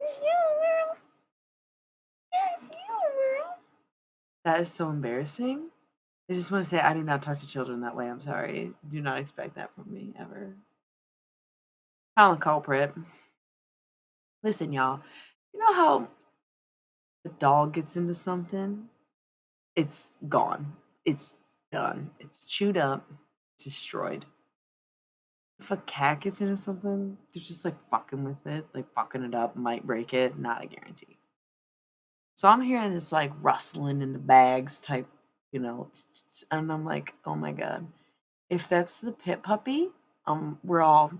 It's you, girl. Yes, you, girl. That is so embarrassing. I just want to say I do not talk to children that way. I'm sorry. Do not expect that from me ever. I'm a culprit. Listen, y'all. You know how the dog gets into something? It's gone. It's done. It's chewed up. It's destroyed. If a cat gets into something, they're just like fucking with it, like fucking it up, might break it, not a guarantee. So I'm hearing this like rustling in the bags type, and I'm like, oh my god, if that's the pit puppy, we're all,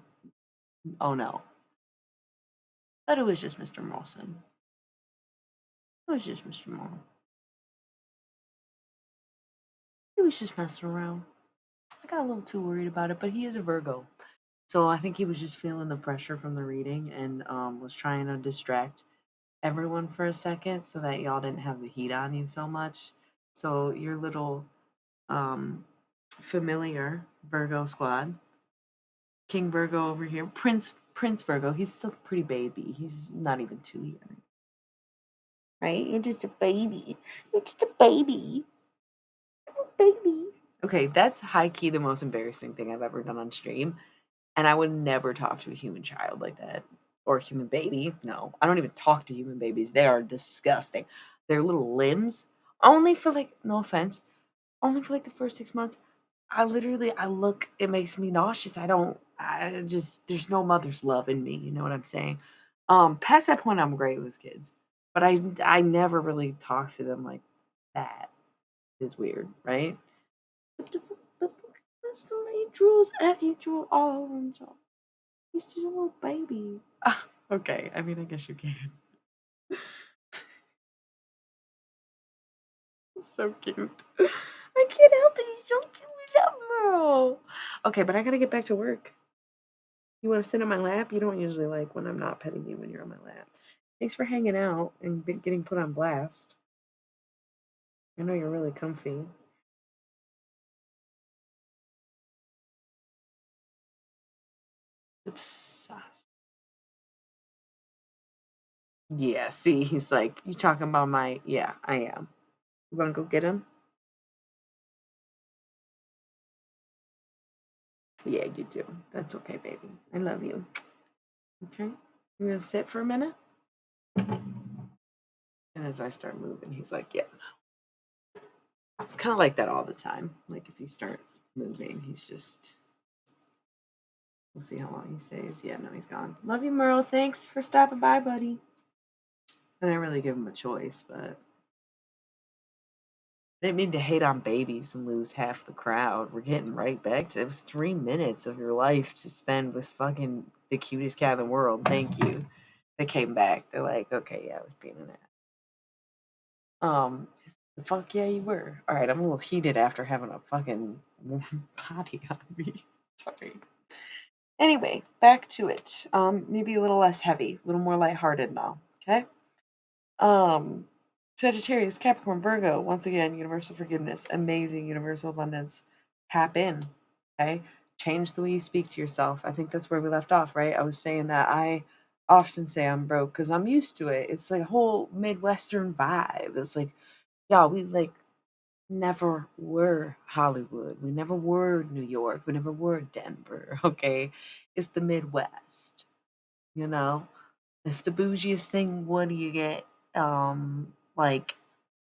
oh no. But it was just Mr. Molson. It was just Mr. Molson. He was just messing around. I got a little too worried about it, but he is a Virgo. So I think he was just feeling the pressure from the reading and was trying to distract everyone for a second so that y'all didn't have the heat on you so much. So your little familiar Virgo squad, King Virgo over here, Prince Virgo, he's still a pretty baby. He's not even 2 yet. Right? You're just a baby. You're just a baby. You're a baby. Okay, that's high key the most embarrassing thing I've ever done on stream. And I would never talk to a human child like that or a human baby. No, I don't even talk to human babies. They are disgusting. Their little limbs, only for like, no offense, only for like the first 6 months. I look, it makes me nauseous. I just, there's no mother's love in me. You know what I'm saying? Past that point, I'm great with kids, but I never really talk to them like that. Is weird, right? But look at Mr. He drools and he drool all over himself. He's just a little baby. Okay, I mean, I guess you can. He's so cute. I can't help it. He's so cute. I love Merle. Okay, but I gotta get back to work. You want to sit on my lap? You don't usually like when I'm not petting you when you're on my lap. Thanks for hanging out and getting put on blast. I know you're really comfy. Obsessed. Yeah, see, he's like, you talking about my, yeah, I am. You wanna go get him? Yeah, you do. That's okay, baby. I love you. Okay. You gonna sit for a minute? And as I start moving, he's like, yeah. It's kind of like that all the time. Like if you start moving, he's just. We'll see how long he stays. Yeah, no, he's gone. Love you, Merle. Thanks for stopping by, buddy. I didn't really give him a choice, but I didn't mean to hate on babies and lose half the crowd. We're getting right back to it. Was 3 minutes of your life to spend with fucking the cutest cat in the world. Thank you. They came back. They're like, okay, yeah, I was being an ass. Fuck yeah, you were. All right, I'm a little heated after having a fucking warm body on me. Sorry. Anyway, back to it. Maybe a little less heavy, a little more lighthearted now. Okay. Um, Sagittarius, Capricorn, Virgo. Once again, universal forgiveness, amazing universal abundance. Tap in. Okay. Change the way you speak to yourself. I think that's where we left off, right? I was saying that I often say I'm broke because I'm used to it. It's like a whole Midwestern vibe. It's like, yeah, we like never were Hollywood. We never were New York. We never were Denver. Okay. It's the Midwest, you know? If the bougiest thing, what do you get? Like,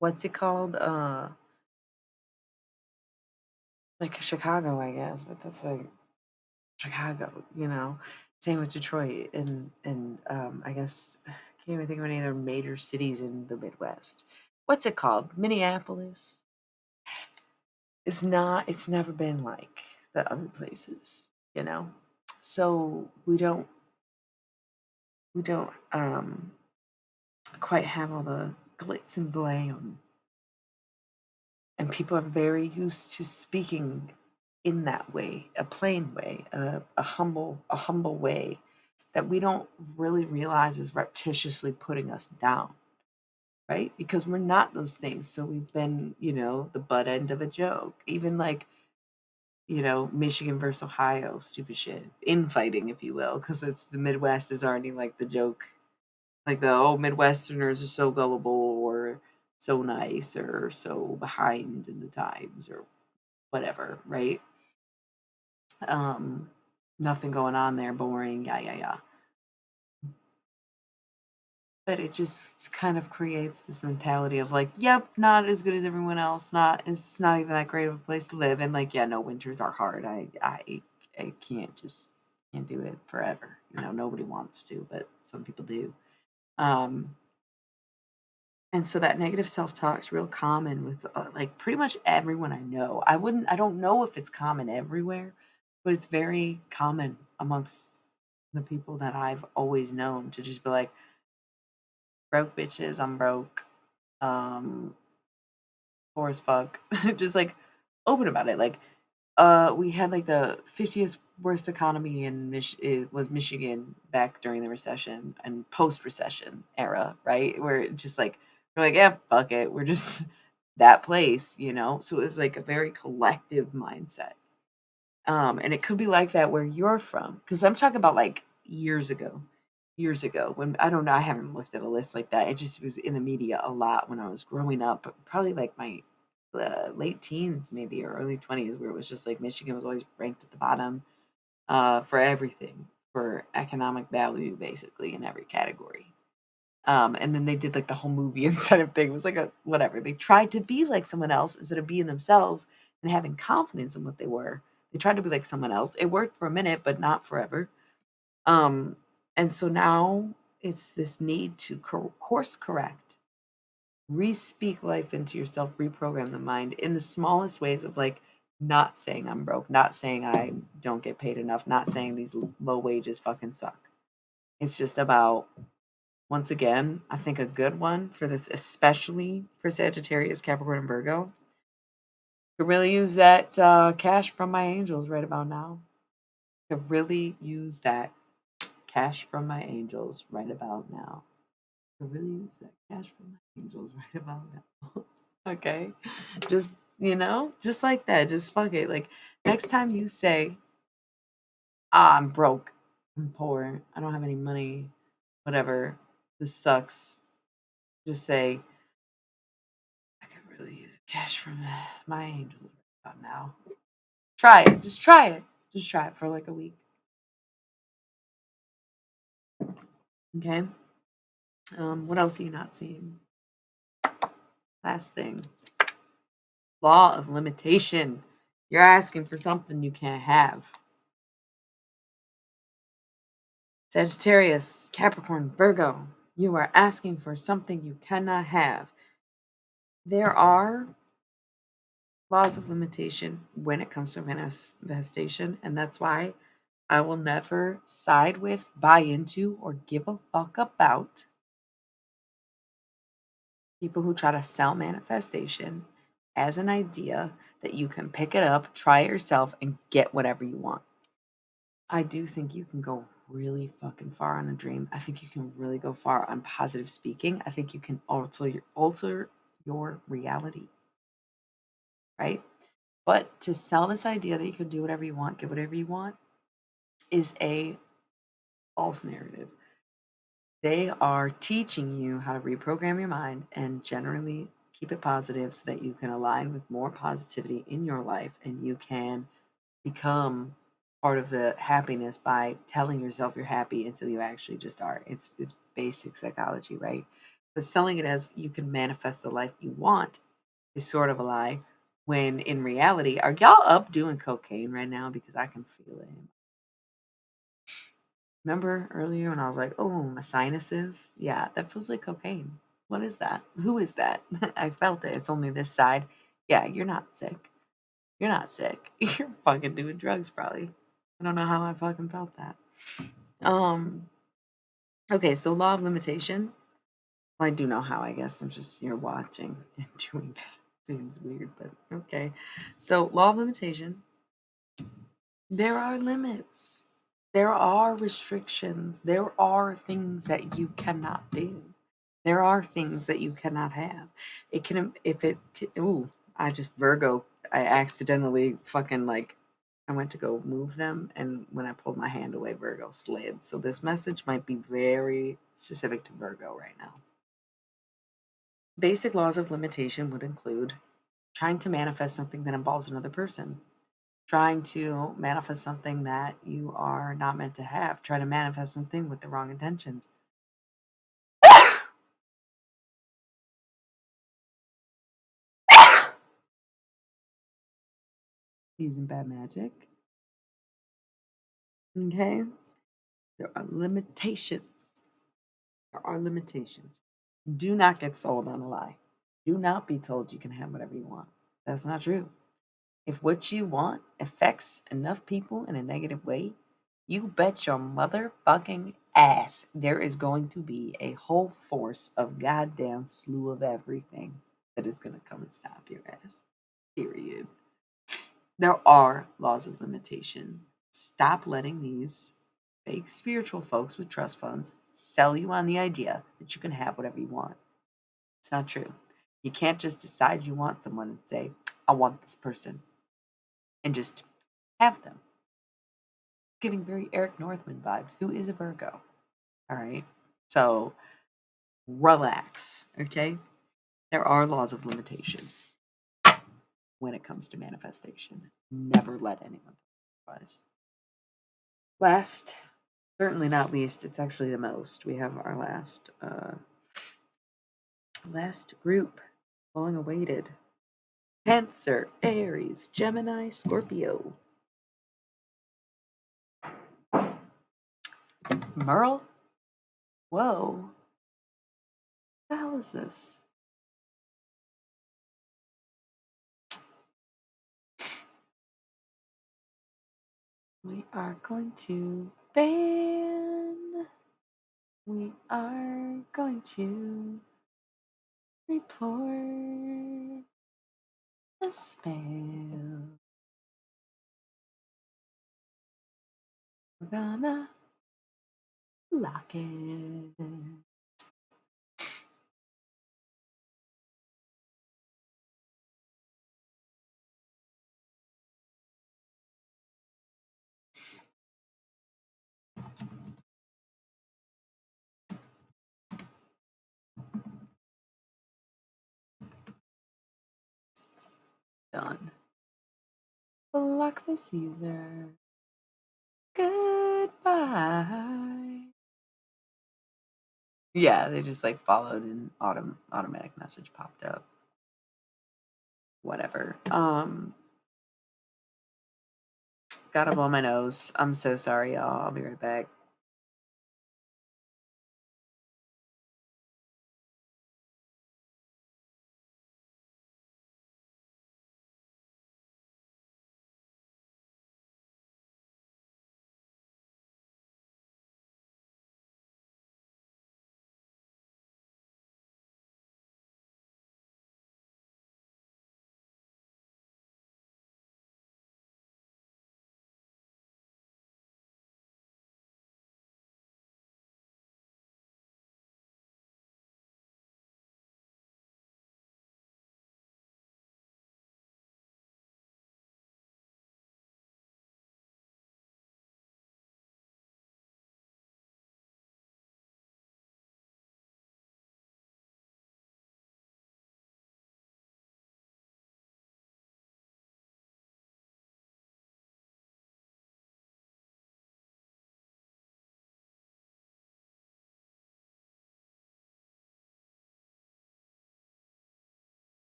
what's it called? Like Chicago, I guess, but that's like Chicago, you know? Same with Detroit and I guess I can't even think of any other major cities in the Midwest. What's it called? Minneapolis? It's never been like the other places, you know? So we don't quite have all the glitz and glam, and people are very used to speaking in that way, a plain way, a humble way that we don't really realize is repetitiously putting us down, right? Because we're not those things. So we've been, the butt end of a joke. Even like, Michigan versus Ohio, stupid shit. Infighting, if you will, because it's the Midwest is already like the joke. Like the Midwesterners are so gullible or so nice or so behind in the times or whatever, right? Um, Nothing going on there, boring, yeah, yeah, yeah. But it just kind of creates this mentality of like, yep, not as good as everyone else, not it's not even that great of a place to live. And like, yeah, no, winters are hard. I can't do it forever. Nobody wants to, but some people do. Um, and so that negative self-talk is real common with like pretty much everyone I know. I don't know if it's common everywhere, but it's very common amongst the people that I've always known to just be like, broke bitches, I'm broke. Um, Poor as fuck. Just like open about it. Like, we had like the 50th worst economy in it was Michigan back during the recession and post recession era, right? Where it just like we're like, yeah, fuck it. We're just that place. So it was like a very collective mindset. And it could be like that where you're from. Because I'm talking about like years ago when I don't know, I haven't looked at a list like that. It just was in the media a lot when I was growing up, but probably like my late teens, maybe, or early 20s, where it was just like Michigan was always ranked at the bottom for everything, for economic value, basically, in every category. And then they did like the whole movie incentive thing. It was like a whatever. They tried to be like someone else instead of being themselves and having confidence in what they were. They tried to be like someone else. It worked for a minute, but not forever. Um, and so now it's this need to course correct, re-speak life into yourself, reprogram the mind in the smallest ways of like not saying I'm broke, not saying I don't get paid enough, not saying these low wages fucking suck. It's just about once again, I think a good one for this, especially for Sagittarius, Capricorn, and Virgo, could really use that cash from my angels right about now. Could really use that cash from my angels right about now. Could really use that cash from my angels right about now. Okay, just just like that. Just fuck it. Like next time you say, "Ah, I'm broke, I'm poor, I don't have any money, whatever. This sucks." Just say, I could really use cash from my angels right about now. Try it. Just try it. Just try it for like a week. Okay. What else are you not seeing? Last thing. Law of limitation. You're asking for something you can't have. Sagittarius, Capricorn, Virgo. You are asking for something you cannot have. There are laws of limitation when it comes to manifestation, and that's why I will never side with, buy into, or give a fuck about people who try to sell manifestation as an idea that you can pick it up, try it yourself, and get whatever you want. I do think you can go really fucking far on a dream. I think you can really go far on positive speaking. I think you can alter your reality, right? But to sell this idea that you can do whatever you want, get whatever you want, is a false narrative. They are teaching you how to reprogram your mind and generally keep it positive so that you can align with more positivity in your life and you can become part of the happiness by telling yourself you're happy until you actually just are. It's basic psychology, right? But selling it as you can manifest the life you want is sort of a lie. When in reality, are y'all up doing cocaine right now? Because I can feel it. Remember earlier when I was like, "Oh, my sinuses." Yeah, that feels like cocaine. What is that? Who is that? I felt it. It's only this side. Yeah, you're not sick. You're not sick. You're fucking doing drugs probably. I don't know how I fucking felt that. Um, okay, so law of limitation. Well, I do know how, I guess. I'm just you're watching and doing that. Seems weird, but okay. So law of limitation. There are limits. There are restrictions. There are things that you cannot do. There are things that you cannot have. It can, if it, ooh, I just, Virgo, I accidentally fucking like, I went to go move them. And when I pulled my hand away, Virgo slid. So this message might be very specific to Virgo right now. Basic laws of limitation would include trying to manifest something that involves another person, trying to manifest something that you are not meant to have, trying to manifest something with the wrong intentions. Using bad magic. Okay. There are limitations. There are limitations. Do not get sold on a lie. Do not be told you can have whatever you want. That's not true. If what you want affects enough people in a negative way, you bet your motherfucking ass there is going to be a whole force of goddamn slew of everything that is going to come and stop your ass. Period. There are laws of limitation. Stop letting these fake spiritual folks with trust funds sell you on the idea that you can have whatever you want. It's not true. You can't just decide you want someone and say, I want this person, and just have them. Giving very Eric Northman vibes, who is a Virgo. All right. So relax. Okay. There are laws of limitation when it comes to manifestation. Never let anyone otherwise. Last, certainly not least, it's actually the most. We have our last group, long awaited. Cancer, Aries, Gemini, Scorpio. Merle? Whoa. What the hell is this? We are going to ban. We are going to report the spam. We're gonna lock it. Done. Block this user. Goodbye. Yeah, they just like followed and automatic message popped up. Whatever. Gotta blow my nose. I'm so sorry, y'all. I'll be right back.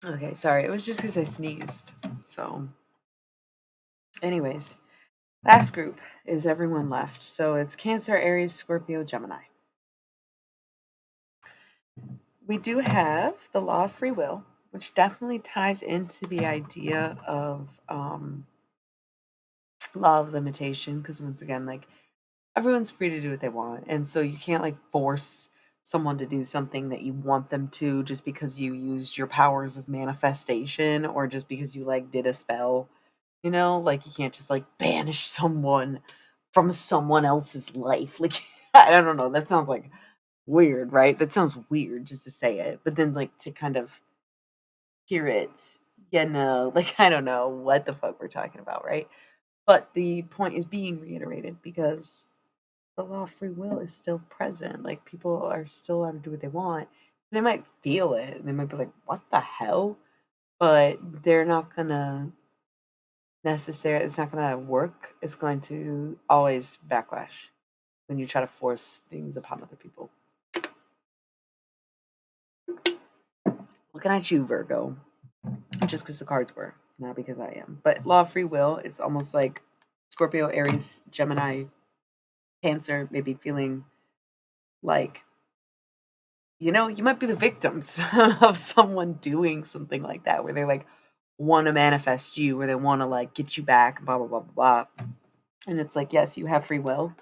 Okay, sorry. It was just because I sneezed. So, anyways, last group is everyone left. So it's Cancer, Aries, Scorpio, Gemini. We do have the law of free will, which definitely ties into the idea of law of limitation. Because once again, like everyone's free to do what they want. And so you can't like force someone to do something that you want them to just because you used your powers of manifestation or just because you like did a spell. You know, like you can't just like banish someone from someone else's life. Like I don't know, that sounds like weird, right? That sounds weird just to say it. But then like to kind of hear it, like I don't know what the fuck we're talking about, right? But the point is being reiterated because the law of free will is still present. Like people are still allowed to do what they want. They might feel it. They might be like, "What the hell?" But they're not gonna necessarily. It's not gonna work. It's going to always backlash when you try to force things upon other people. Looking at you, Virgo, just because the cards were, not because I am. But law of free will. It's almost like Scorpio, Aries, Gemini, Cancer, maybe feeling like you might be the victims of someone doing something like that, where they like want to manifest you, where they want to like get you back, blah, blah, blah, blah, blah. And it's like, yes, you have free will.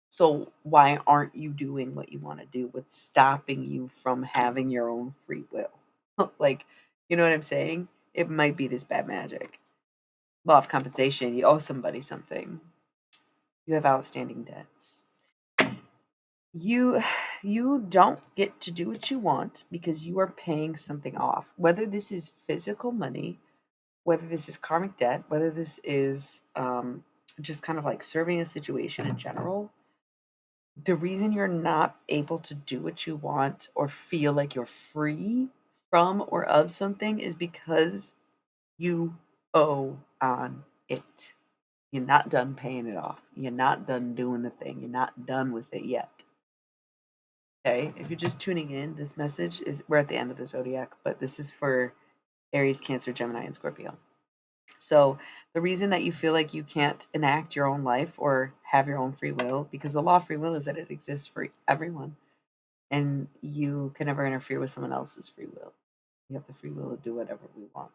So why aren't you doing what you want to do? What's stopping you from having your own free will? Like, you know what I'm saying? It might be this bad magic. Law of compensation. You owe somebody something. You have outstanding debts. You you don't get to do what you want because you are paying something off. Whether this is physical money, whether this is karmic debt, whether this is just kind of like serving a situation in general, the reason you're not able to do what you want or feel like you're free from or of something is because you owe on it. You're not done paying it off. You're not done doing the thing. You're not done with it yet. Okay, if you're just tuning in, this message is we're at the end of the zodiac, but this is for Aries, Cancer, Gemini, and Scorpio. So, the reason that you feel like you can't enact your own life or have your own free will, because the law of free will is that it exists for everyone, and you can never interfere with someone else's free will. We have the free will to do whatever we want,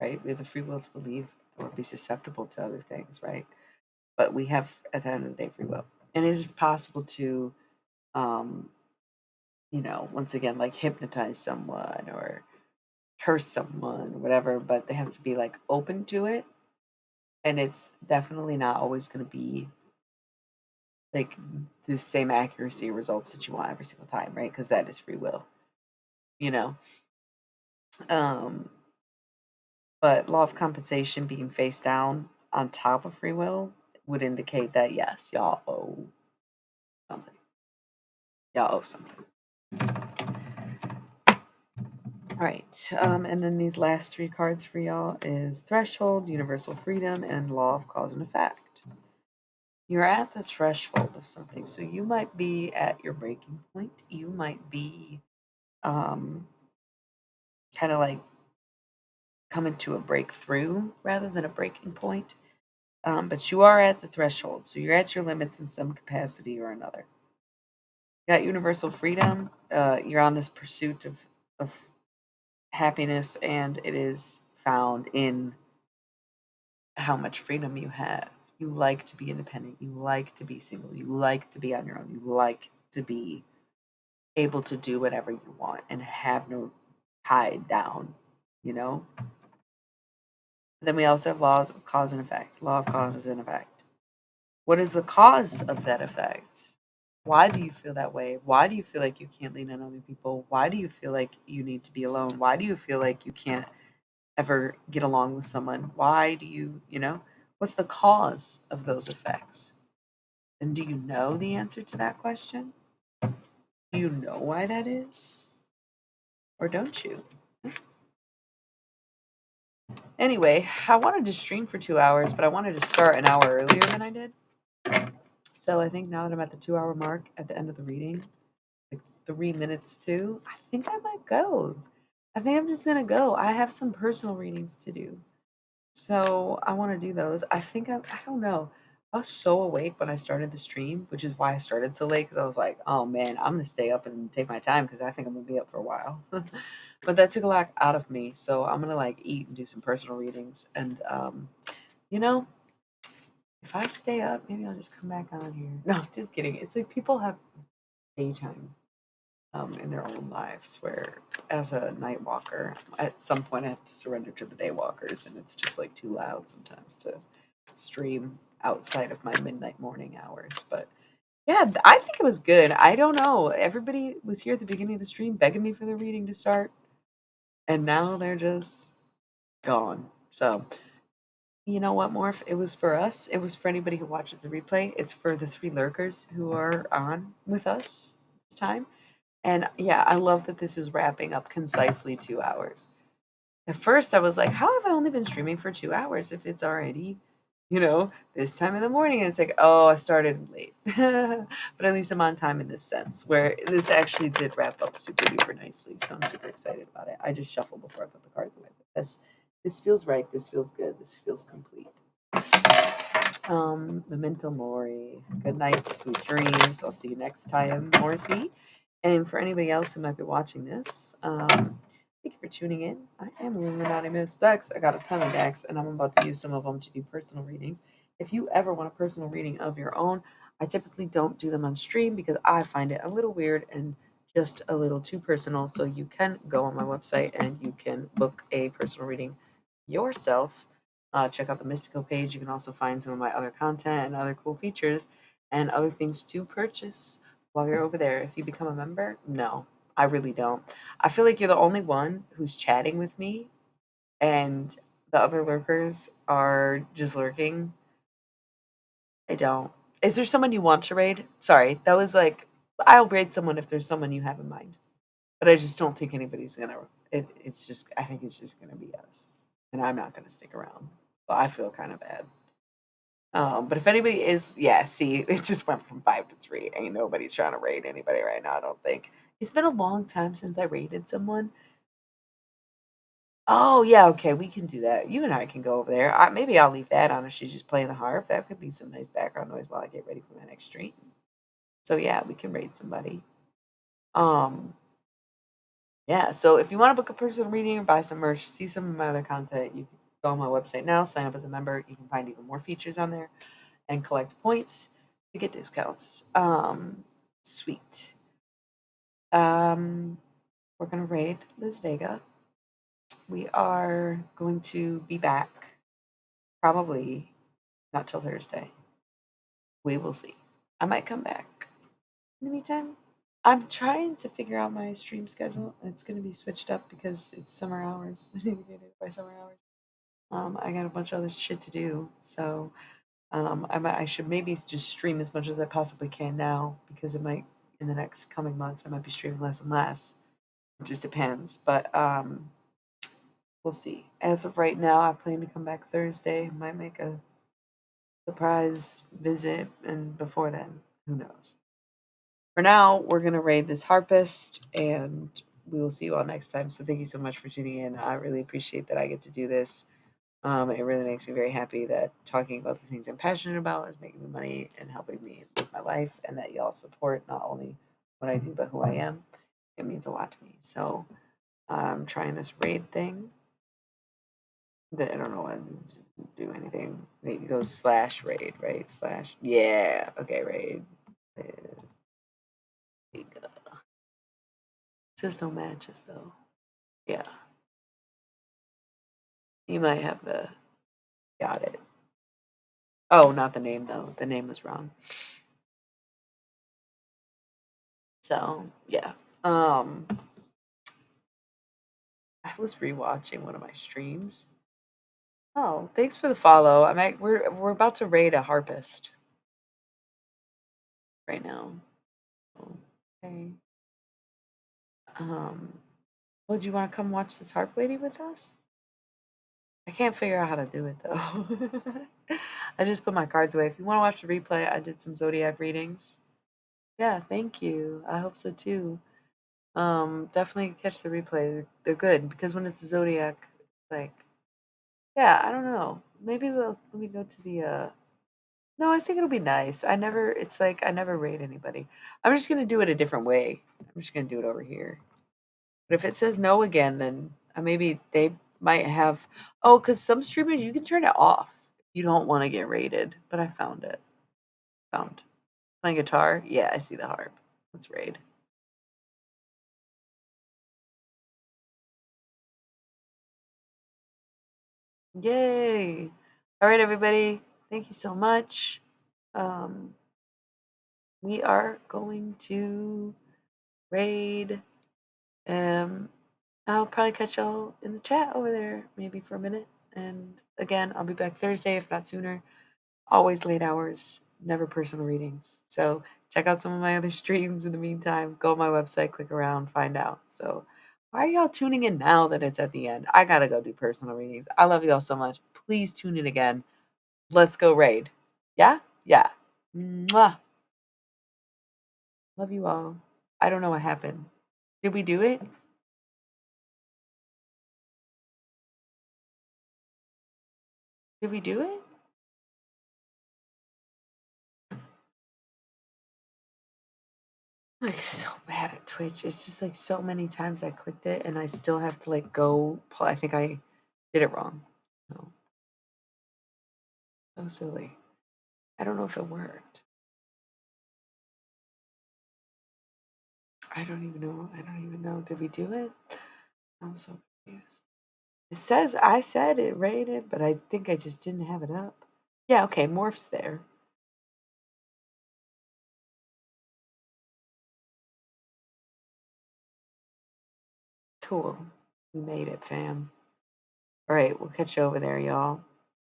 right? We have the free will to believe or be susceptible to other things, right? But we have, at the end of the day, free will. And it is possible to um, once again, like hypnotize someone or curse someone or whatever, but they have to be like open to it. And it's definitely not always going to be like the same accuracy results that you want every single time, right? Because that is free will, you know. Um, but law of compensation being face down on top of free will would indicate that yes, y'all owe something. Y'all owe something. All right. And then these last three cards for y'all is Threshold, Universal Freedom, and Law of Cause and Effect. You're at the threshold of something. So you might be at your breaking point. You might be um, kind of like coming to a breakthrough rather than a breaking point. But you are at the threshold. So you're at your limits in some capacity or another. You got universal freedom. You're on this pursuit of happiness, and it is found in how much freedom you have. You like to be independent. You like to be single. You like to be on your own. You like to be able to do whatever you want and have no tied down, you know? Then we also have laws of cause and effect. Law of cause and effect. What is the cause of that effect? Why do you feel that way? Why do you feel like you can't lean on other people? Why do you feel like you need to be alone? Why do you feel like you can't ever get along with someone? Why do what's the cause of those effects? And do you know the answer to that question? Do you know why that is? Or don't you? Anyway, I wanted to stream for 2 hours, but I wanted to start an hour earlier than I did. So I think now that I'm at the 2 hour mark at the end of the reading, like 3 minutes too, I think I might go. I think I'm just gonna go. I have some personal readings to do. So I want to do those. I don't know. I was so awake when I started the stream, which is why I started so late because I was like, oh man, I'm gonna stay up and take my time because I think I'm gonna be up for a while. But that took a lot out of me. So I'm gonna like eat and do some personal readings. And you know, if I stay up, maybe I'll just come back on here. No, just kidding. It's like people have daytime in their own lives. Where, as a night walker, at some point I have to surrender to the day walkers, and it's just like too loud sometimes to stream outside of my midnight morning hours. But yeah, I think it was good. I don't know. Everybody was here at the beginning of the stream begging me for the reading to start, and now they're just gone. So you know what, Morph? It was for us. It was for anybody who watches the replay. It's for the three lurkers who are on with us this time. And yeah, I love that this is wrapping up concisely 2 hours. At first, I was like, how have I only been streaming for 2 hours if it's already, this time in the morning? And it's like, oh, I started late. But at least I'm on time in this sense, where this actually did wrap up super duper nicely. So I'm super excited about it. I just shuffled before I put the cards away. But this feels right. This feels good. This feels complete. Memento Mori. Good night, sweet dreams. I'll see you next time, Morphe. And for anybody else who might be watching this, thank you for tuning in. I am Illuminati Miss Dex. I got a ton of decks, and I'm about to use some of them to do personal readings. If you ever want a personal reading of your own, I typically don't do them on stream because I find it a little weird and just a little too personal. So you can go on my website and you can book a personal reading yourself. Check out the Mystical page. You can also find some of my other content and other cool features and other things to purchase while you're over there. If you become a member, no, I really don't. I feel like you're the only one who's chatting with me, and the other lurkers are just lurking. I don't. Is there someone you want to raid? Sorry, that was like, I'll raid someone if there's someone you have in mind. But I just don't think anybody's gonna. It's just, I think it's just gonna be us, and I'm not gonna stick around. Well, I feel kind of bad. But if anybody is, yeah, see, it just went from 5 to 3. Ain't nobody trying to raid anybody right now, I don't think. It's been a long time since I raided someone. Oh, yeah, okay, we can do that. You and I can go over there. Maybe I'll leave that on if she's just playing the harp. That could be some nice background noise while I get ready for my next stream. So yeah, we can raid somebody. Um, yeah, so if you want to book a personal reading or buy some merch, see some of my other content, you can go on my website now, sign up as a member. You can find even more features on there and collect points to get discounts. Sweet. Um, we're gonna raid Liz Vega. We are going to be back probably not till Thursday. We will see. I might come back. In the meantime, I'm trying to figure out my stream schedule. It's gonna be switched up because it's summer hours. I need to get it by summer hours. I got a bunch of other shit to do, so I should maybe just stream as much as I possibly can now because it might, in the next coming months, I might be streaming less and less. It just depends, but we'll see. As of right now, I plan to come back Thursday. Might make a surprise visit, and before then, who knows? For now, we're gonna raid this harpist, and we will see you all next time. So thank you so much for tuning in. I really appreciate that I get to do this. It really makes me very happy that talking about the things I'm passionate about is making me money and helping me live my life, and that y'all support not only what I do but who I am. It means a lot to me. So I'm trying this raid thing. That I don't know what to do anything. Wait, you go slash raid, right? Slash, yeah. Okay, raid. Says no matches though. Yeah, you might have the got it. Oh, not the name though. The name was wrong. So yeah. Um, I was rewatching one of my streams. Oh, thanks for the follow. We're about to raid a harpist right now. Okay. Um, would you want to come watch this harp lady with us? I can't figure out how to do it though. I just put my cards away. If you want to watch the replay, I did some zodiac readings. Yeah, thank you. I hope so too. Definitely catch the replay. They're good because when it's a Zodiac, like, yeah, I don't know. Maybe let me go to the no, I think it'll be nice. It's like I never rate anybody. I'm just gonna do it a different way. I'm just gonna do it over here. But if it says no again, then maybe they might have, oh, because some streamers you can turn it off if you don't want to get rated. But I found it. Found. Playing guitar? Yeah, I see the harp. Let's raid. Yay! All right, everybody. Thank you so much. Um, we are going to raid. Um, I'll probably catch y'all in the chat over there, maybe for a minute. And again, I'll be back Thursday, if not sooner. Always late hours, never personal readings. So check out some of my other streams in the meantime. Go on my website, click around, find out. So why are y'all tuning in now that it's at the end? I gotta go do personal readings. I love y'all so much. Please tune in again. Let's go raid. Yeah? Yeah. Mwah. Love you all. I don't know what happened. Did we do it? Did we do it? I'm like so bad at Twitch. It's just like so many times I clicked it and I still have to like go. I think I did it wrong. So, so silly. I don't know if it worked. I don't even know. I don't even know. Did we do it? I'm so confused. It says I said it rated, but I think I just didn't have it up. Yeah, okay, Morph's there. Cool. We made it, fam. All right, we'll catch you over there, y'all.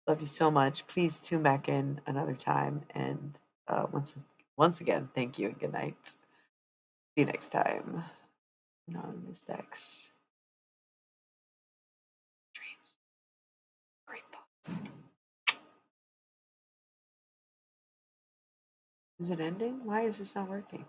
Love you so much. Please tune back in another time. And once again, thank you and good night. See you next time. Anonymous Dex. Dreams. Great thoughts. Is it ending? Why is this not working?